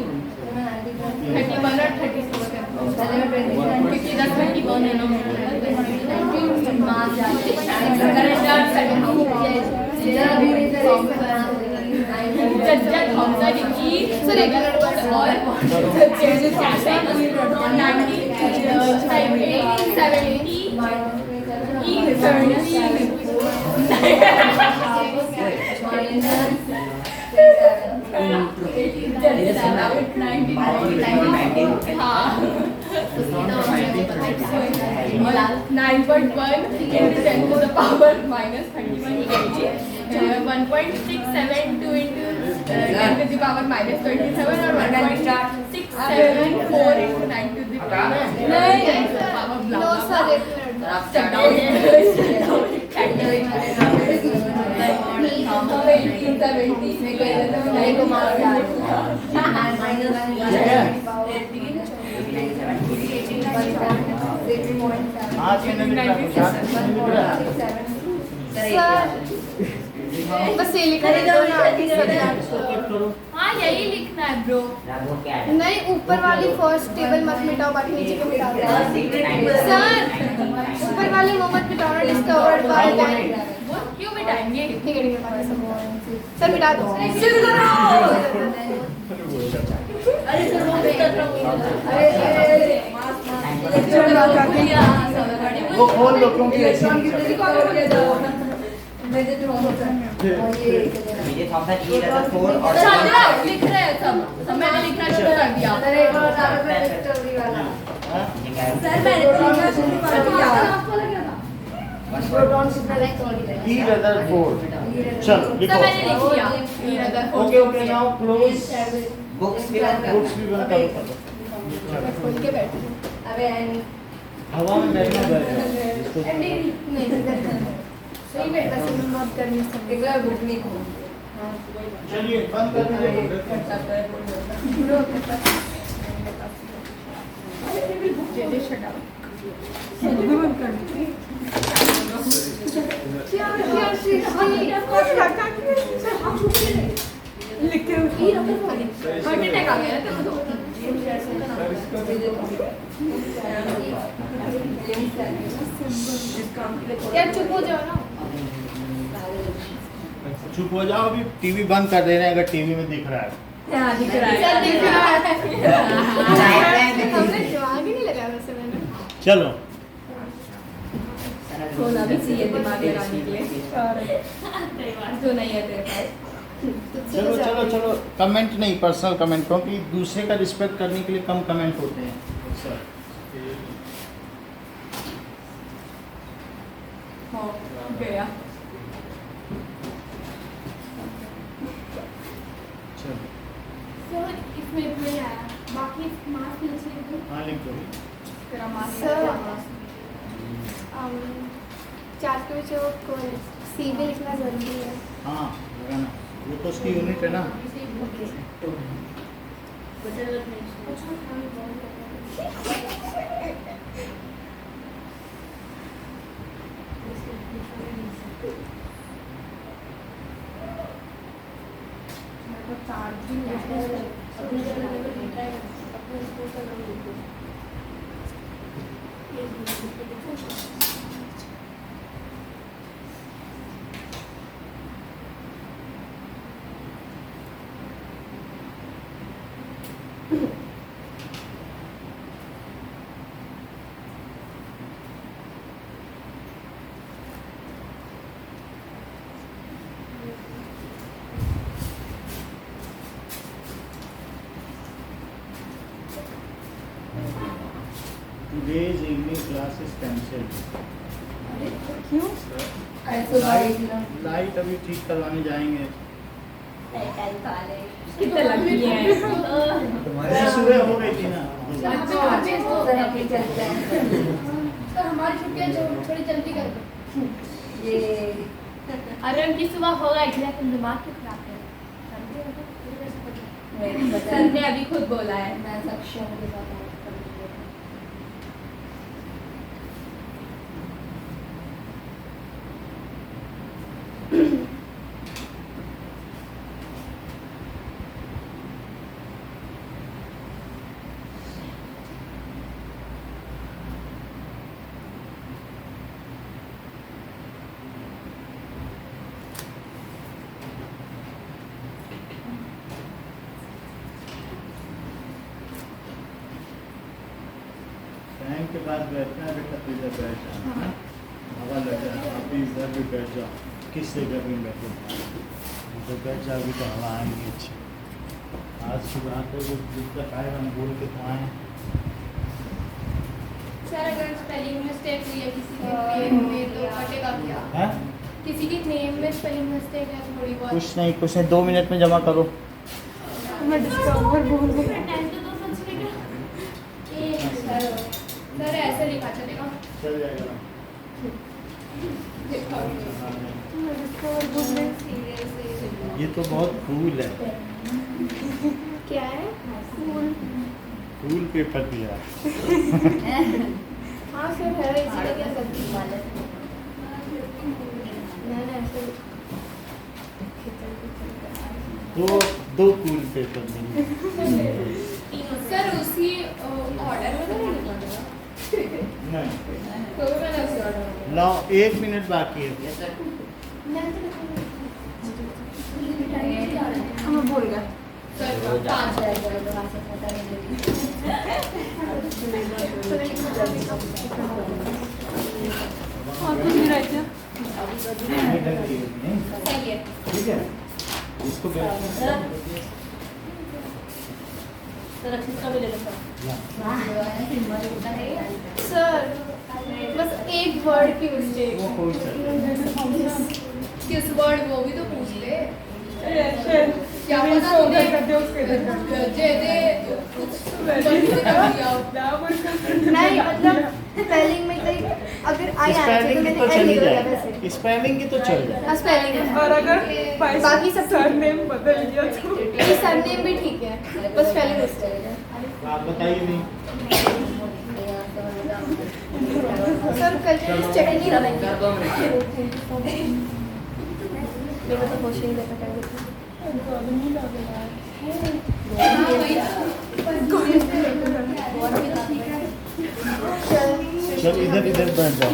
S7: 31 और 32 क्योंकि इधर 31 है ना जज्जा थॉमसन की रेगुलर वर्ड और 9.1 into 10 to the power minus 31 1.672 into 10 to the power minus 27 or 1.674 into 9 to the power
S2: no sir
S1: हाँ
S2: बस ये लिखा है
S7: हाँ यही लिखना है ब्रो
S2: नहीं ऊपर वाली फर्स्ट टेबल मत मिटाओ बाकी नीचे को मिटा दो सर ऊपर वाली वो मत मिटाओ ना डिस्कवर्ड बाय टाइम
S7: क्यों मिटाएंगे
S2: ठीक है सर मिटा दो
S1: वो खोल लो क्योंकि ऐसे
S4: विजय थॉमसन ई रहा 4 और
S7: लिख रहे हैं सब मैंने लिखना शुरू कर दिया
S2: सर मैंने
S1: E rather 4 चलो लिखो
S7: मैंने लिख लिया
S1: okay okay now close
S4: books भी बंद कर
S1: बुक्स भी बंद करो
S2: खोल के बैठो
S1: हवा में बैठना बैठो
S2: सही बैठा से मत करनी सब बुक नहीं खोल
S1: चलिए बंद कर दीजिए
S2: यार चुप हो जाओ ना
S1: चुप हो जाओ अभी टीवी बंद कर दे रहे हैं अगर टीवी में दिख रहा है
S2: सर दिख रहा है हमने दिमाग ही नहीं लगाया वैसे मैंने
S1: चलो
S7: सोना भी चाहिए दिमाग लगाने के लिए जो नहीं है तेरे पास
S1: चलो चलो चलो कमेंट नहीं पर्सनल कमेंट क्योंकि दूसरे का रिस्पेक्ट करने के लिए कम कमेंट होते हैं सर
S7: हो गया
S1: चलो
S3: सर इसमें इतना ही आया बाकी मार्क्स नीचे लिखो
S1: हाँ लिख दो
S7: तेरा मार्क्स
S2: सर चार के बच्चों को सी भी लिखना जरूरी है
S1: हाँ लगाना वो तो उसकी यूनिट है ना Today's evening class is cancelled.
S2: क्यों
S1: लाइट अभी ठीक करवाने जाएंगे
S7: कितने लगी है
S1: सुबह हो गई थी ना
S3: सर हमारी छुट्टियां थोड़ी जल्दी कर दो
S7: अरे उनकी सुबह होगा इसलिए तुम दिमाग क्यों खराब कर सर ने अभी खुद बोला है
S3: मैं सक्षम के साथ
S1: के पास बैठना है बेटा, तो इधर बैठ जाना है। हवा लग रहा है, अभी इधर भी बैठ जाओ, किस जगह भी बैठो तो बैठ जाओगी तो हवा आएंगी अच्छी। आज सुबह तो वो दिक्कत आए, हम बोल के तो आए।
S2: सर अगर स्पेलिंग मिस्टेक हुई है किसी के नेम में तो कटेगा क्या?
S1: हैं?
S2: किसी के नेम में स्पेलिंग मिस्टेक है थोड़ी बहुत।
S1: कुछ नहीं 2 मिनट में जमा करो।
S2: मैं डिस्कवर बोल रही हूँ।
S3: टाइम तो सच बेटा
S2: सर ऐसे लिखा चलेगा?
S1: चल जाएगा।
S2: मैं डिस्कवर बोल रही हूँ।
S1: ये तो बहुत कूल है,
S3: क्या है?
S1: कूल पेपर दिया।
S2: हाँ सर है, इसीलिए क्या करती हूँ।
S1: दो कूल पेपर मिले।
S2: सर उसी ऑर्डर में तो नहीं लिखा
S1: नहीं,
S2: तो भी मैंने उसी ऑर्डर में
S1: लाओ 1 मिनट बाकी है।
S2: मैं भूल गया सर 5 सही है।
S1: ठीक है, इसको
S2: सर बस एक वर्ड की मिस्टेक।
S1: वो कोई सा
S2: किस वर्ड वो भी तो पूछ ले। क्या पता तूने जे दे कुछ गलती कर दिया हो।
S3: नहीं मतलब स्पेलिंग में कहीं अगर आई
S1: स्पेलिंग की तो चली जाए, स्पेलिंग की तो चल जाए।
S3: स्पेलिंग
S2: और अगर
S3: बाकी सब
S2: सरनेम बदल गया तो
S3: सरनेम भी ठीक है, बस स्पेलिंग मिस्टेक है।
S1: आप बताइए नहीं।
S3: सर कल चेक नहीं करेंगे। मेरा तो क्वेश्चन ही पता है।
S1: चल इधर इधर बैठ जाओ।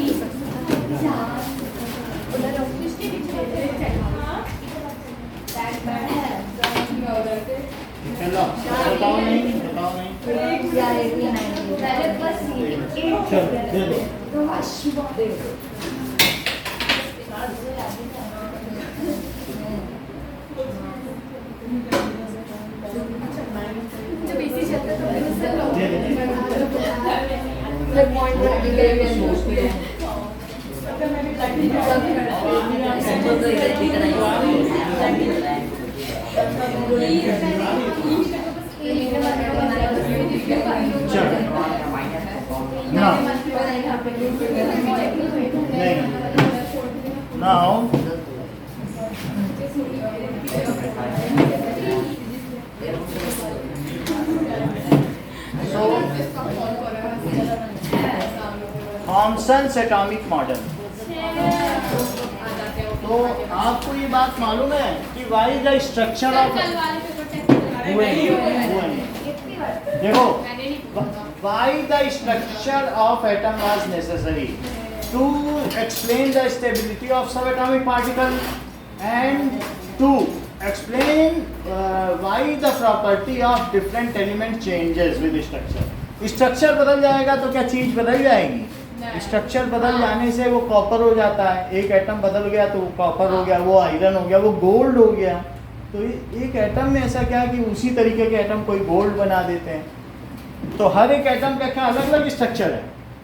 S1: चलो बताओ नहीं, बताओ नहीं। चल दे दो।
S2: जब इसी चलता तो
S1: दे चल ना नहीं नाउ थॉमसन्स एटॉमिक मॉडल। तो आपको ये बात मालूम है कि वाई द स्ट्रक्चर ऑफ देखो why the structure of atom was necessary to explain the stability of sub atomic particle and to explain why the property of different element changes with structure। Structure बदल जाएगा तो क्या चीज बदल जाएगी? Structure बदल जाने से वो कॉपर हो जाता है, एक एटम बदल गया तो वो कॉपर हो गया, वो आयरन हो गया, वो गोल्ड हो गया। तो एक एटम में ऐसा क्या है कि उसी तरीके के एटम कोई गोल्ड बना देते हैं। तो हर एक एटम का क्या अलग अलग स्ट्रक्चर है।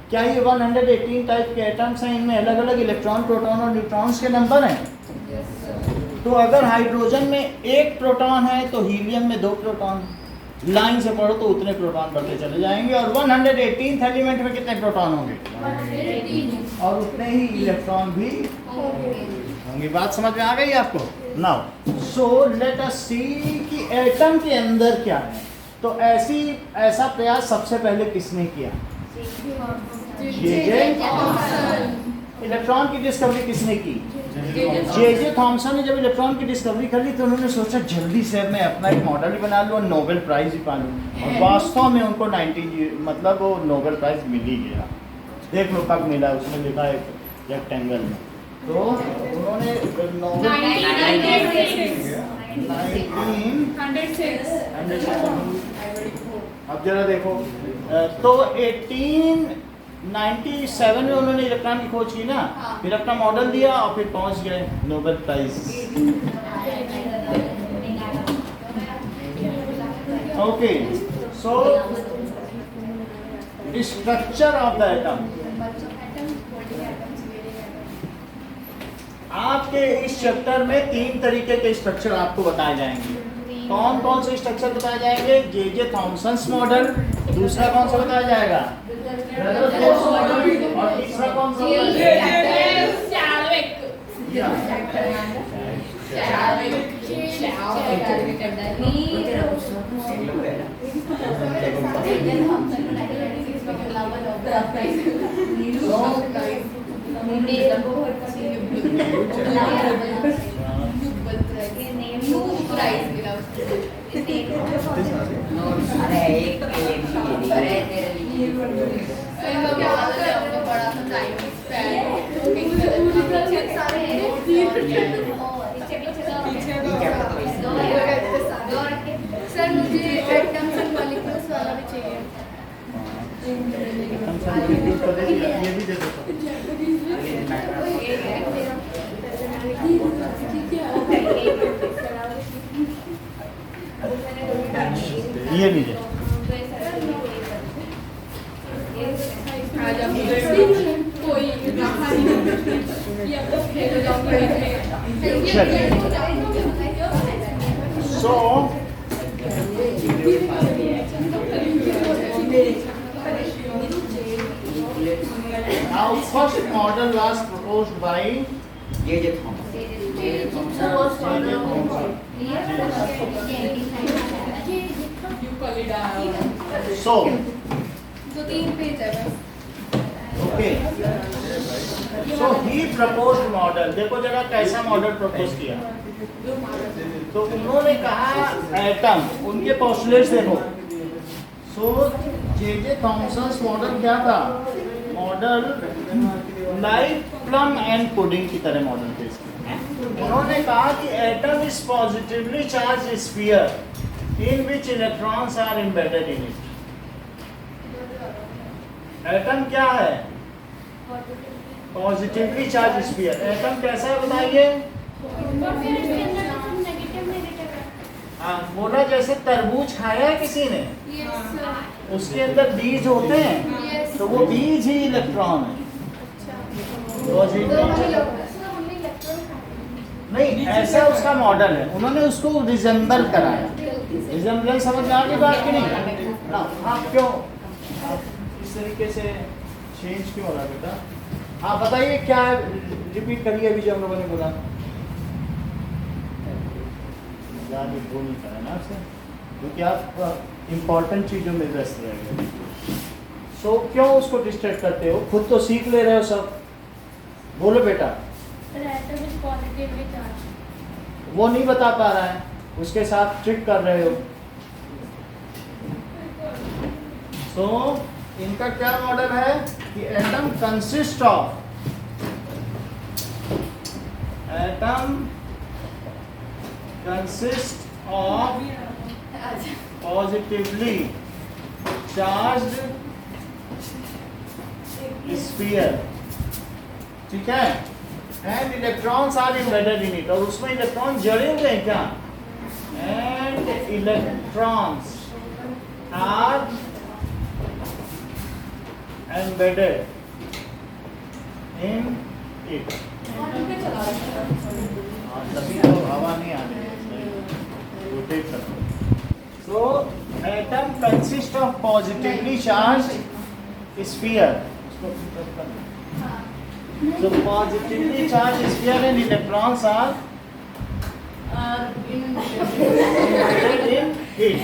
S1: क्या ये 118 टाइप के एटम्स हैं, इनमें अलग अलग इलेक्ट्रॉन, प्रोटॉन और न्यूट्रॉन्स के नंबर हैं। तो अगर हाइड्रोजन में 1 प्रोटॉन है तो हीलियम में 2 प्रोटॉन, लाइन से पढ़ो तो उतने प्रोटॉन बढ़ते चले जाएंगे। और 118th एलिमेंट में कितने प्रोटॉन होंगे? 118 और उतने ही इलेक्ट्रॉन भी होंगे। बात समझ में आ गई आपको? नाउ सो लेट अस सी कि एटम के अंदर क्या है। तो ऐसा प्रयास सबसे पहले किसने किया? जे इलेक्ट्रॉन की डिस्कवरी किसने की? जे थॉमसन ने जब इलेक्ट्रॉन की डिस्कवरी कर ली तो उन्होंने सोचा जल्दी से मैं अपना एक मॉडल ही बना लूँ और नोबेल प्राइज भी पा लूँ। और वास्तव में उनको 90 मतलब वो नोबेल प्राइज मिल ही गया। देख लो कब मिला, उसमें लिखा है रेक्टेंगल में। तो उन्होंने अब जरा देखो तो 18 97 में उन्होंने इलेक्ट्रॉन की खोज की ना,
S2: हाँ।
S1: फिर अपना मॉडल दिया और फिर पहुंच गए Nobel prize. Okay, so structure of the atom. आपके इस चैप्टर में 3 तरीके के स्ट्रक्चर आपको बताए जाएंगे। कौन कौन से स्ट्रक्चर बताए जाएंगे? जे थॉमसन्स मॉडल, दूसरा कौन सा बताया जाएगा? और तीसरा कौन सा
S2: सर मुझे एटम्स एंड मॉलिक्यूल्स वाला भी चाहिए।
S1: ये भी दे दो। ये भी दे।
S2: आज हम कोई
S1: So, now first model was proposed by
S4: J.J. Thomson.
S1: So,
S2: तो 3 पेज है बस।
S1: okay. So he proposed model. देखो जरा कैसा मॉडल प्रपोज किया। तो उन्होंने कहा एटम, उनके पोस्टुलेट्स देखो। सो जे थॉमसन्स मॉडल क्या था? Model like plum and pudding की तरह मॉडल थे इसके। उन्होंने कहा कि atom is positively charge sphere in which electrons are embedded in it. Atom क्या है? Positively charge sphere. एटम कैसा है बताइए? हाँ, बोला जैसे तरबूज खाया है किसी ने, उसके अंदर बीज होते हैं, तो वो बीज ही इलेक्ट्रॉन है। नहीं, ऐसा उसका मॉडल है, उन्होंने उसको रिजेंबल कराया। रिजेंबलेंस समझ में आ गई बात की नहीं? हाँ, क्यों इस तरीके से चेंज क्यों हो रहा है बेटा? हाँ बताइए, क्या रिपीट करिए अभी जो हम लोगों ने बोला। यार ये बोल नहीं पाया ना आपसे, क्योंकि आप इम्पोर्टेंट चीज़ों में व्यस्त रहेंगे। सो क्यों उसको डिस्ट्रैक्ट करते हो? खुद तो सीख ले रहे हो सब, बोलो बेटा। वो नहीं बता पा रहा है, उसके साथ ट्रिक कर रहे हो। सो इनका क्या मॉडल है कि atom consist of positively charged sphere, ठीक है, and electrons are embedded in it, और उसमें इलेक्ट्रॉन जड़े हुए हैं क्या? And electrons are embedded in it. तभी तो हवा नहीं आ रही है, रोटेट करो। So, atom consists of positively charged sphere. So, positively charged sphere and electrons are embedded in it.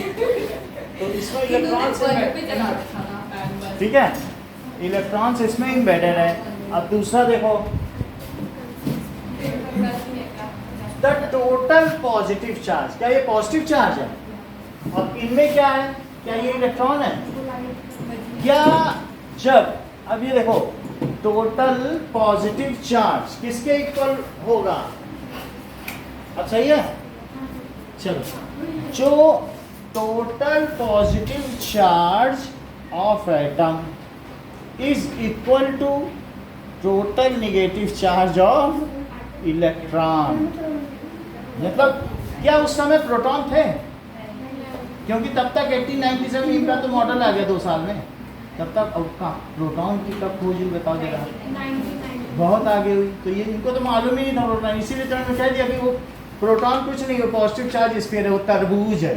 S1: तो इसमें इलेक्ट्रॉन्स, ठीक है, इलेक्ट्रॉन्स इसमें embedded है। अब दूसरा देखो, द टोटल पॉजिटिव चार्ज, क्या ये पॉजिटिव चार्ज है? और इनमें क्या है? क्या ये इलेक्ट्रॉन है? क्या जब, अब ये देखो, टोटल पॉजिटिव चार्ज किसके इक्वल होगा? अब सही है? चलो, जो total positive charge of atom is equal to total negative charge of electron. मतलब क्या उस समय प्रोटॉन थे? क्योंकि तब तक 1897 इनका तो मॉडल आ गया 2 साल में, तब तक अब का प्रोटॉन की कब खोज हुई बताओ जरा, बहुत आगे हुई। तो ये इनको तो मालूम ही नहीं था प्रोटॉन, इसीलिए तो उन्होंने कह दिया कि वो प्रोटॉन कुछ नहीं है, पॉजिटिव चार्ज स्फीयर है, वो तरबूज है।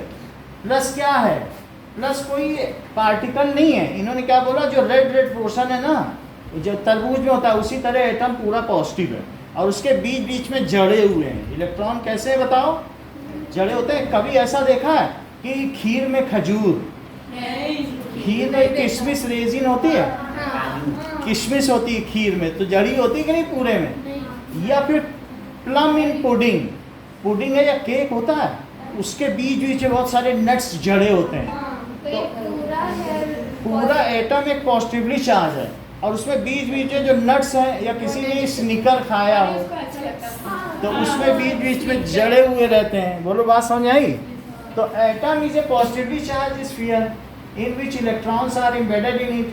S1: प्लस क्या है? प्लस कोई पार्टिकल नहीं है। इन्होंने क्या बोला, जो रेड रेड पोर्शन है ना, जो तरबूज में होता है, उसी तरह एटम पूरा पॉजिटिव है और उसके बीच बीच में जड़े हुए हैं। इलेक्ट्रॉन कैसे है बताओ? जड़े होते हैं। कभी ऐसा देखा है कि खीर में खजूर, खीर में किशमिश रेजिन होती है, किशमिश होती है खीर में, तो जड़ी होती है कि नहीं पूरे में? या फिर प्लम इन पुडिंग, पुडिंग है या केक होता है, उसके बीच बीच में बहुत सारे नट्स जड़े होते हैं। तो पूरा एटम एक पॉजिटिवली चार्ज है और उसमें बीच बीच में जो नट्स हैं, या किसी ने स्निकर खाया हो तो उसमें बीच बीच में जड़े हुए रहते हैं। बोलो बात समझ आई? तो atom is a positively charge sphere in which electrons are embedded in it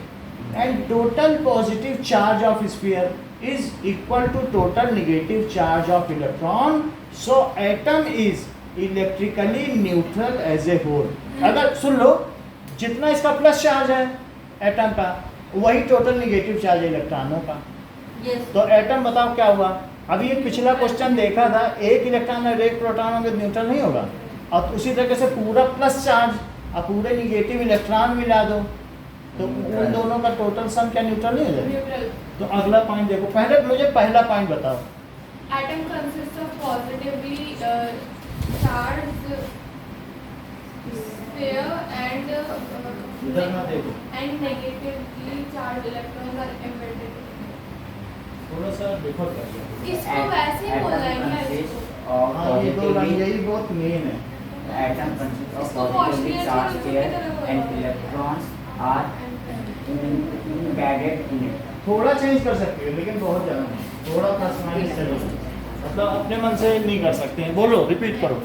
S1: and total positive charge of sphere is equal to total negative charge of electron. So atom is electrically neutral as a whole. अगर सुन लो, जितना इसका plus charge है atom का, वही total negative charge है इलेक्ट्रॉनों का। तो एटम बताओ क्या हुआ? अभी एक पिछला क्वेश्चन देखा था, एक इलेक्ट्रॉन और एक प्रोटॉन होंगे न्यूट्रल नहीं होगा, और उसी तरीके से पूरा प्लस चार्ज अब पूरे निगेटिव इलेक्ट्रॉन मिला दो तो उन दोनों का टोटल सम क्या न्यूट्रल नहीं हो जाएगा? तो अगला पॉइंट देखो, पहले मुझे पहला पॉइंट बताओ।
S2: Atom consists of positively charged sphere and
S1: इधर ना देखो,
S2: negatively charged electrons are embedded.
S1: थोड़ा सा देखो क्या है।
S2: इसको वैसे ही बोलना है क्या इसको?
S1: हाँ, ये दो लाइन यही बहुत मेन है।
S4: Atom consists of positively charged sphere and electrons are embedded in it.
S1: थोड़ा चेंज कर सकते हो लेकिन बहुत ज़्यादा नहीं, थोड़ा प्लस माइनस चलो, मतलब अपने मन से नहीं कर सकते हैं। बोलो, रिपीट करो।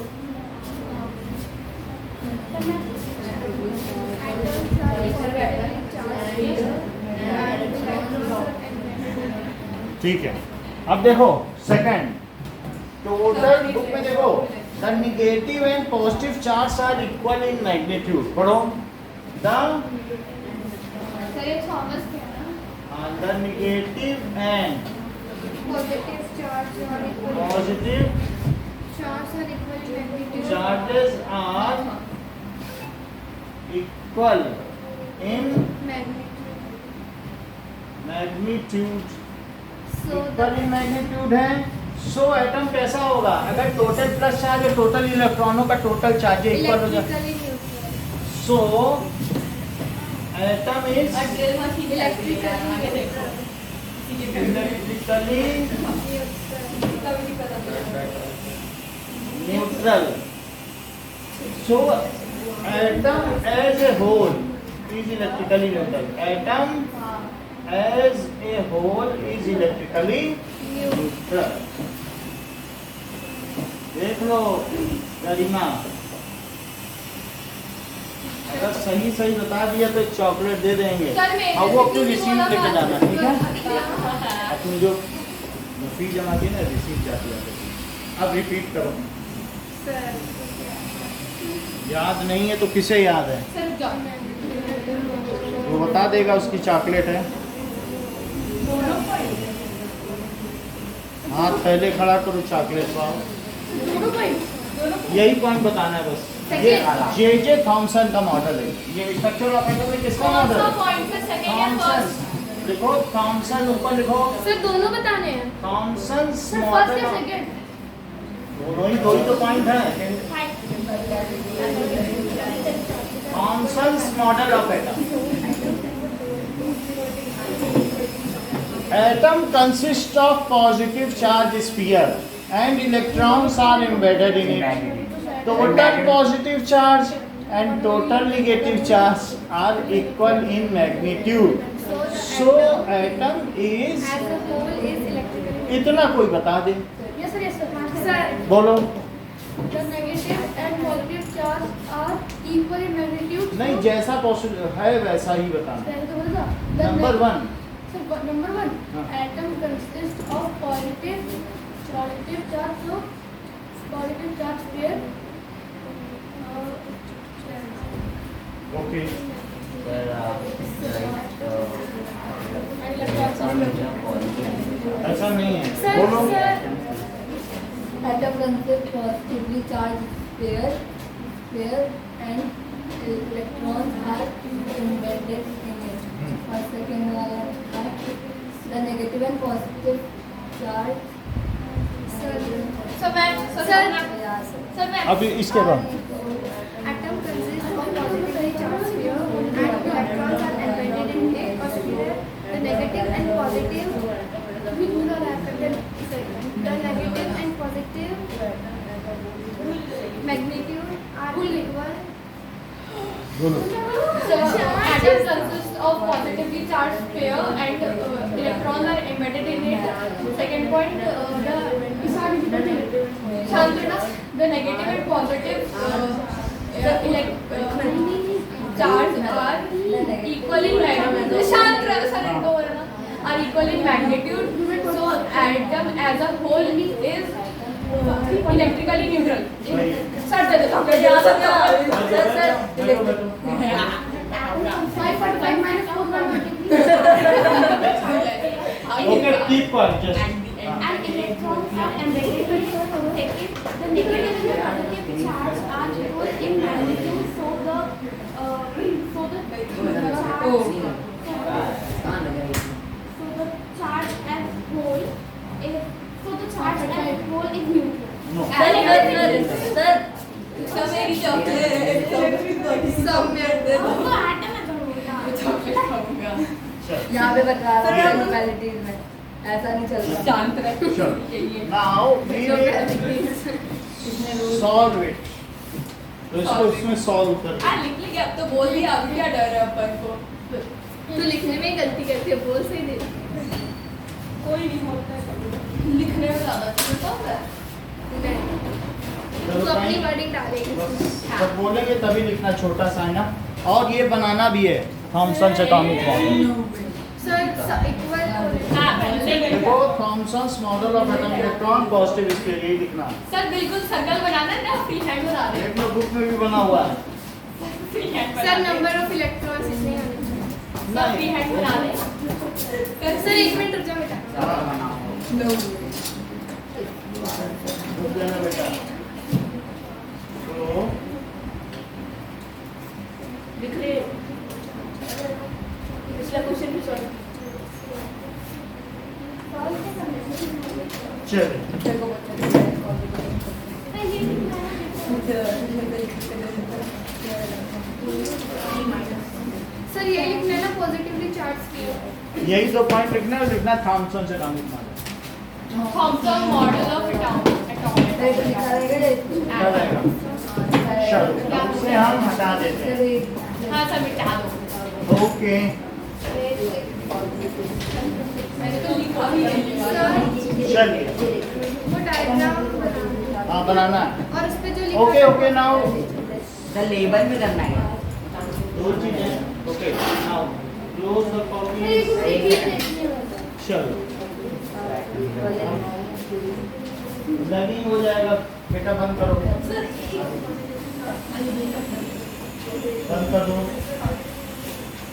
S1: ठीक है, अब देखो सेकंड, टोटल बुक में देखो, the negative and positive charges are equal in magnitude. पढ़ो, the the negative and
S2: Positive charge are equal.
S1: positive
S2: Charges are equal to magnitude.
S1: charges are equal in magnitude.
S2: So
S1: equal in magnitude है। So atom कैसा होगा? अगर total plus charge है, total इलेक्ट्रॉनों का total charge equal हो जाए, so atom is electrically neutral. So atom as a whole is electrically neutral. Atom as a whole is electrically neutral. देख लो गरिमा, अगर सही सही बता दिया तो चॉकलेट दे देंगे और वो अपनी रिसीट लेके जाना, ठीक है? तुम जो फी जमा की ना, रिसीट जाती है। अब रिपीट करो। याद नहीं है तो किसे याद है? वो बता देगा उसकी चॉकलेट है। हाथ पहले खड़ा करो, चॉकलेट पाओ। यही पॉइंट बताना है बस। ये जे थॉमसन का मॉडल है। ये स्ट्रक्चर ऑफ एटम में किसका मॉडल है? थॉमसन। देखो थॉमसन ऊपर लिखो।
S2: सर दोनों बताने हैं।
S1: Thomson
S2: sir
S1: model.
S2: फर्स्ट या सेकंड?
S1: दो ही तो पॉइंट है। Thomson model of atom. Atom consists of positive charge sphere and electrons are embedded in it. Total positive charge and total negative charge are equal in magnitude. So atom is
S2: As a whole is electrically.
S1: इतना कोई बता दे।
S2: Yes sir, yes sir. Sir.
S1: बोलो।
S2: the negative and positive charge are equal in magnitude.
S1: नहीं, जैसा possible है वैसा ही बताना.
S2: पहले तो बोला था. The
S1: number
S2: neg-
S1: 1.
S2: So, number 1,
S1: हाँ.
S2: atom consists of positive charge, so positive charge pair.
S1: Okay.
S4: Sir,
S2: And electrons.
S1: ऐसा नहीं है.
S2: Sir,
S1: बोलो.
S10: Atom consists positively charged pair and electrons are embedded in it. और second वाला है the negative and positive charge.
S7: Sir मैं
S1: अभी इसके बाद.
S2: Atom consists of positively charged sphere and electrons are embedded in it or sphere. The negative and positive magnitude are equal.
S1: बोलो.
S7: atom consists of positively charged pair and electrons are embedded in it. Second point, the negative and positive charge are equal in magnitude. Are equal in magnitude. So atom as a whole is electrically neutral. Sir, दे दो.
S1: Okay, keep quiet. Just.
S3: And electrons are embedded in the positive. The negative and positive charge are equal in magnitude, so the charge as whole is neutral.
S1: No.
S3: तो atom है बोलूँगा.
S10: यहाँ पे बता रहा है municipalities में ऐसा नहीं चलता.
S7: शांत रहो.
S1: Sure. Now we will solve it. तो इसको इसमें solve कर.
S7: लिख ली अब तो बोल दिया. अब क्या डर है अपन को.
S2: तू लिखने में ही गलती करती है, बोल सही दे.
S7: कोई नहीं होता है. लिखने में ज्यादा अच्छा होता है.
S2: तू अपनी वर्डिंग डालेगी.
S1: जब बोलेंगे तभी लिखना, छोटा सा है ना. और ये बनाना भी है Thomson atomic model.
S2: Sir equal
S1: देखो Thomson's model of atomic electron positive, इसके लिए लिखना.
S7: सर बिल्कुल सर्कल बनाना है ना. फ्री हैंड बना रहे
S1: एक बुक में भी बना हुआ है.
S7: Free hand
S2: sir number of electrons इसमें आने
S7: सर फ्री हैंड बना रहे.
S2: सर 1 मिनट रुक जाओ बेटा.
S1: बुक देना बेटा. तो
S7: लिख ले. पिछला क्वेश्चन भी सॉल्व.
S1: चलिए.
S2: सर ये लिखना है ना पॉजिटिवली चार्ज स्फीयर.
S1: यही दो पॉइंट लिखना है. लिखना Thomson atomic model.
S7: Thomson model of atomic.
S1: क्या रहेगा? चलो उसे हम हटा देते हैं.
S7: हाँ सर मिटा दो.
S1: ओके.
S7: मैंने तो लिखा भी है.
S1: चलिए.
S2: वो डायग्राम बनाना
S1: हाँ बनाना.
S2: और उस पे जो लिखा
S1: okay okay now
S4: the label में करना है.
S1: दो चीजें. Okay now close the copy. चलो लैगिंग हो जाएगा बेटा. बंद करो. बंद कर दो.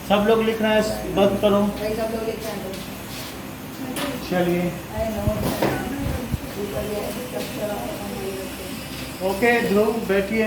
S1: सब लोग लिख रहे हैं. बंद करो. चलिए. ओके ध्रुव बैठिए.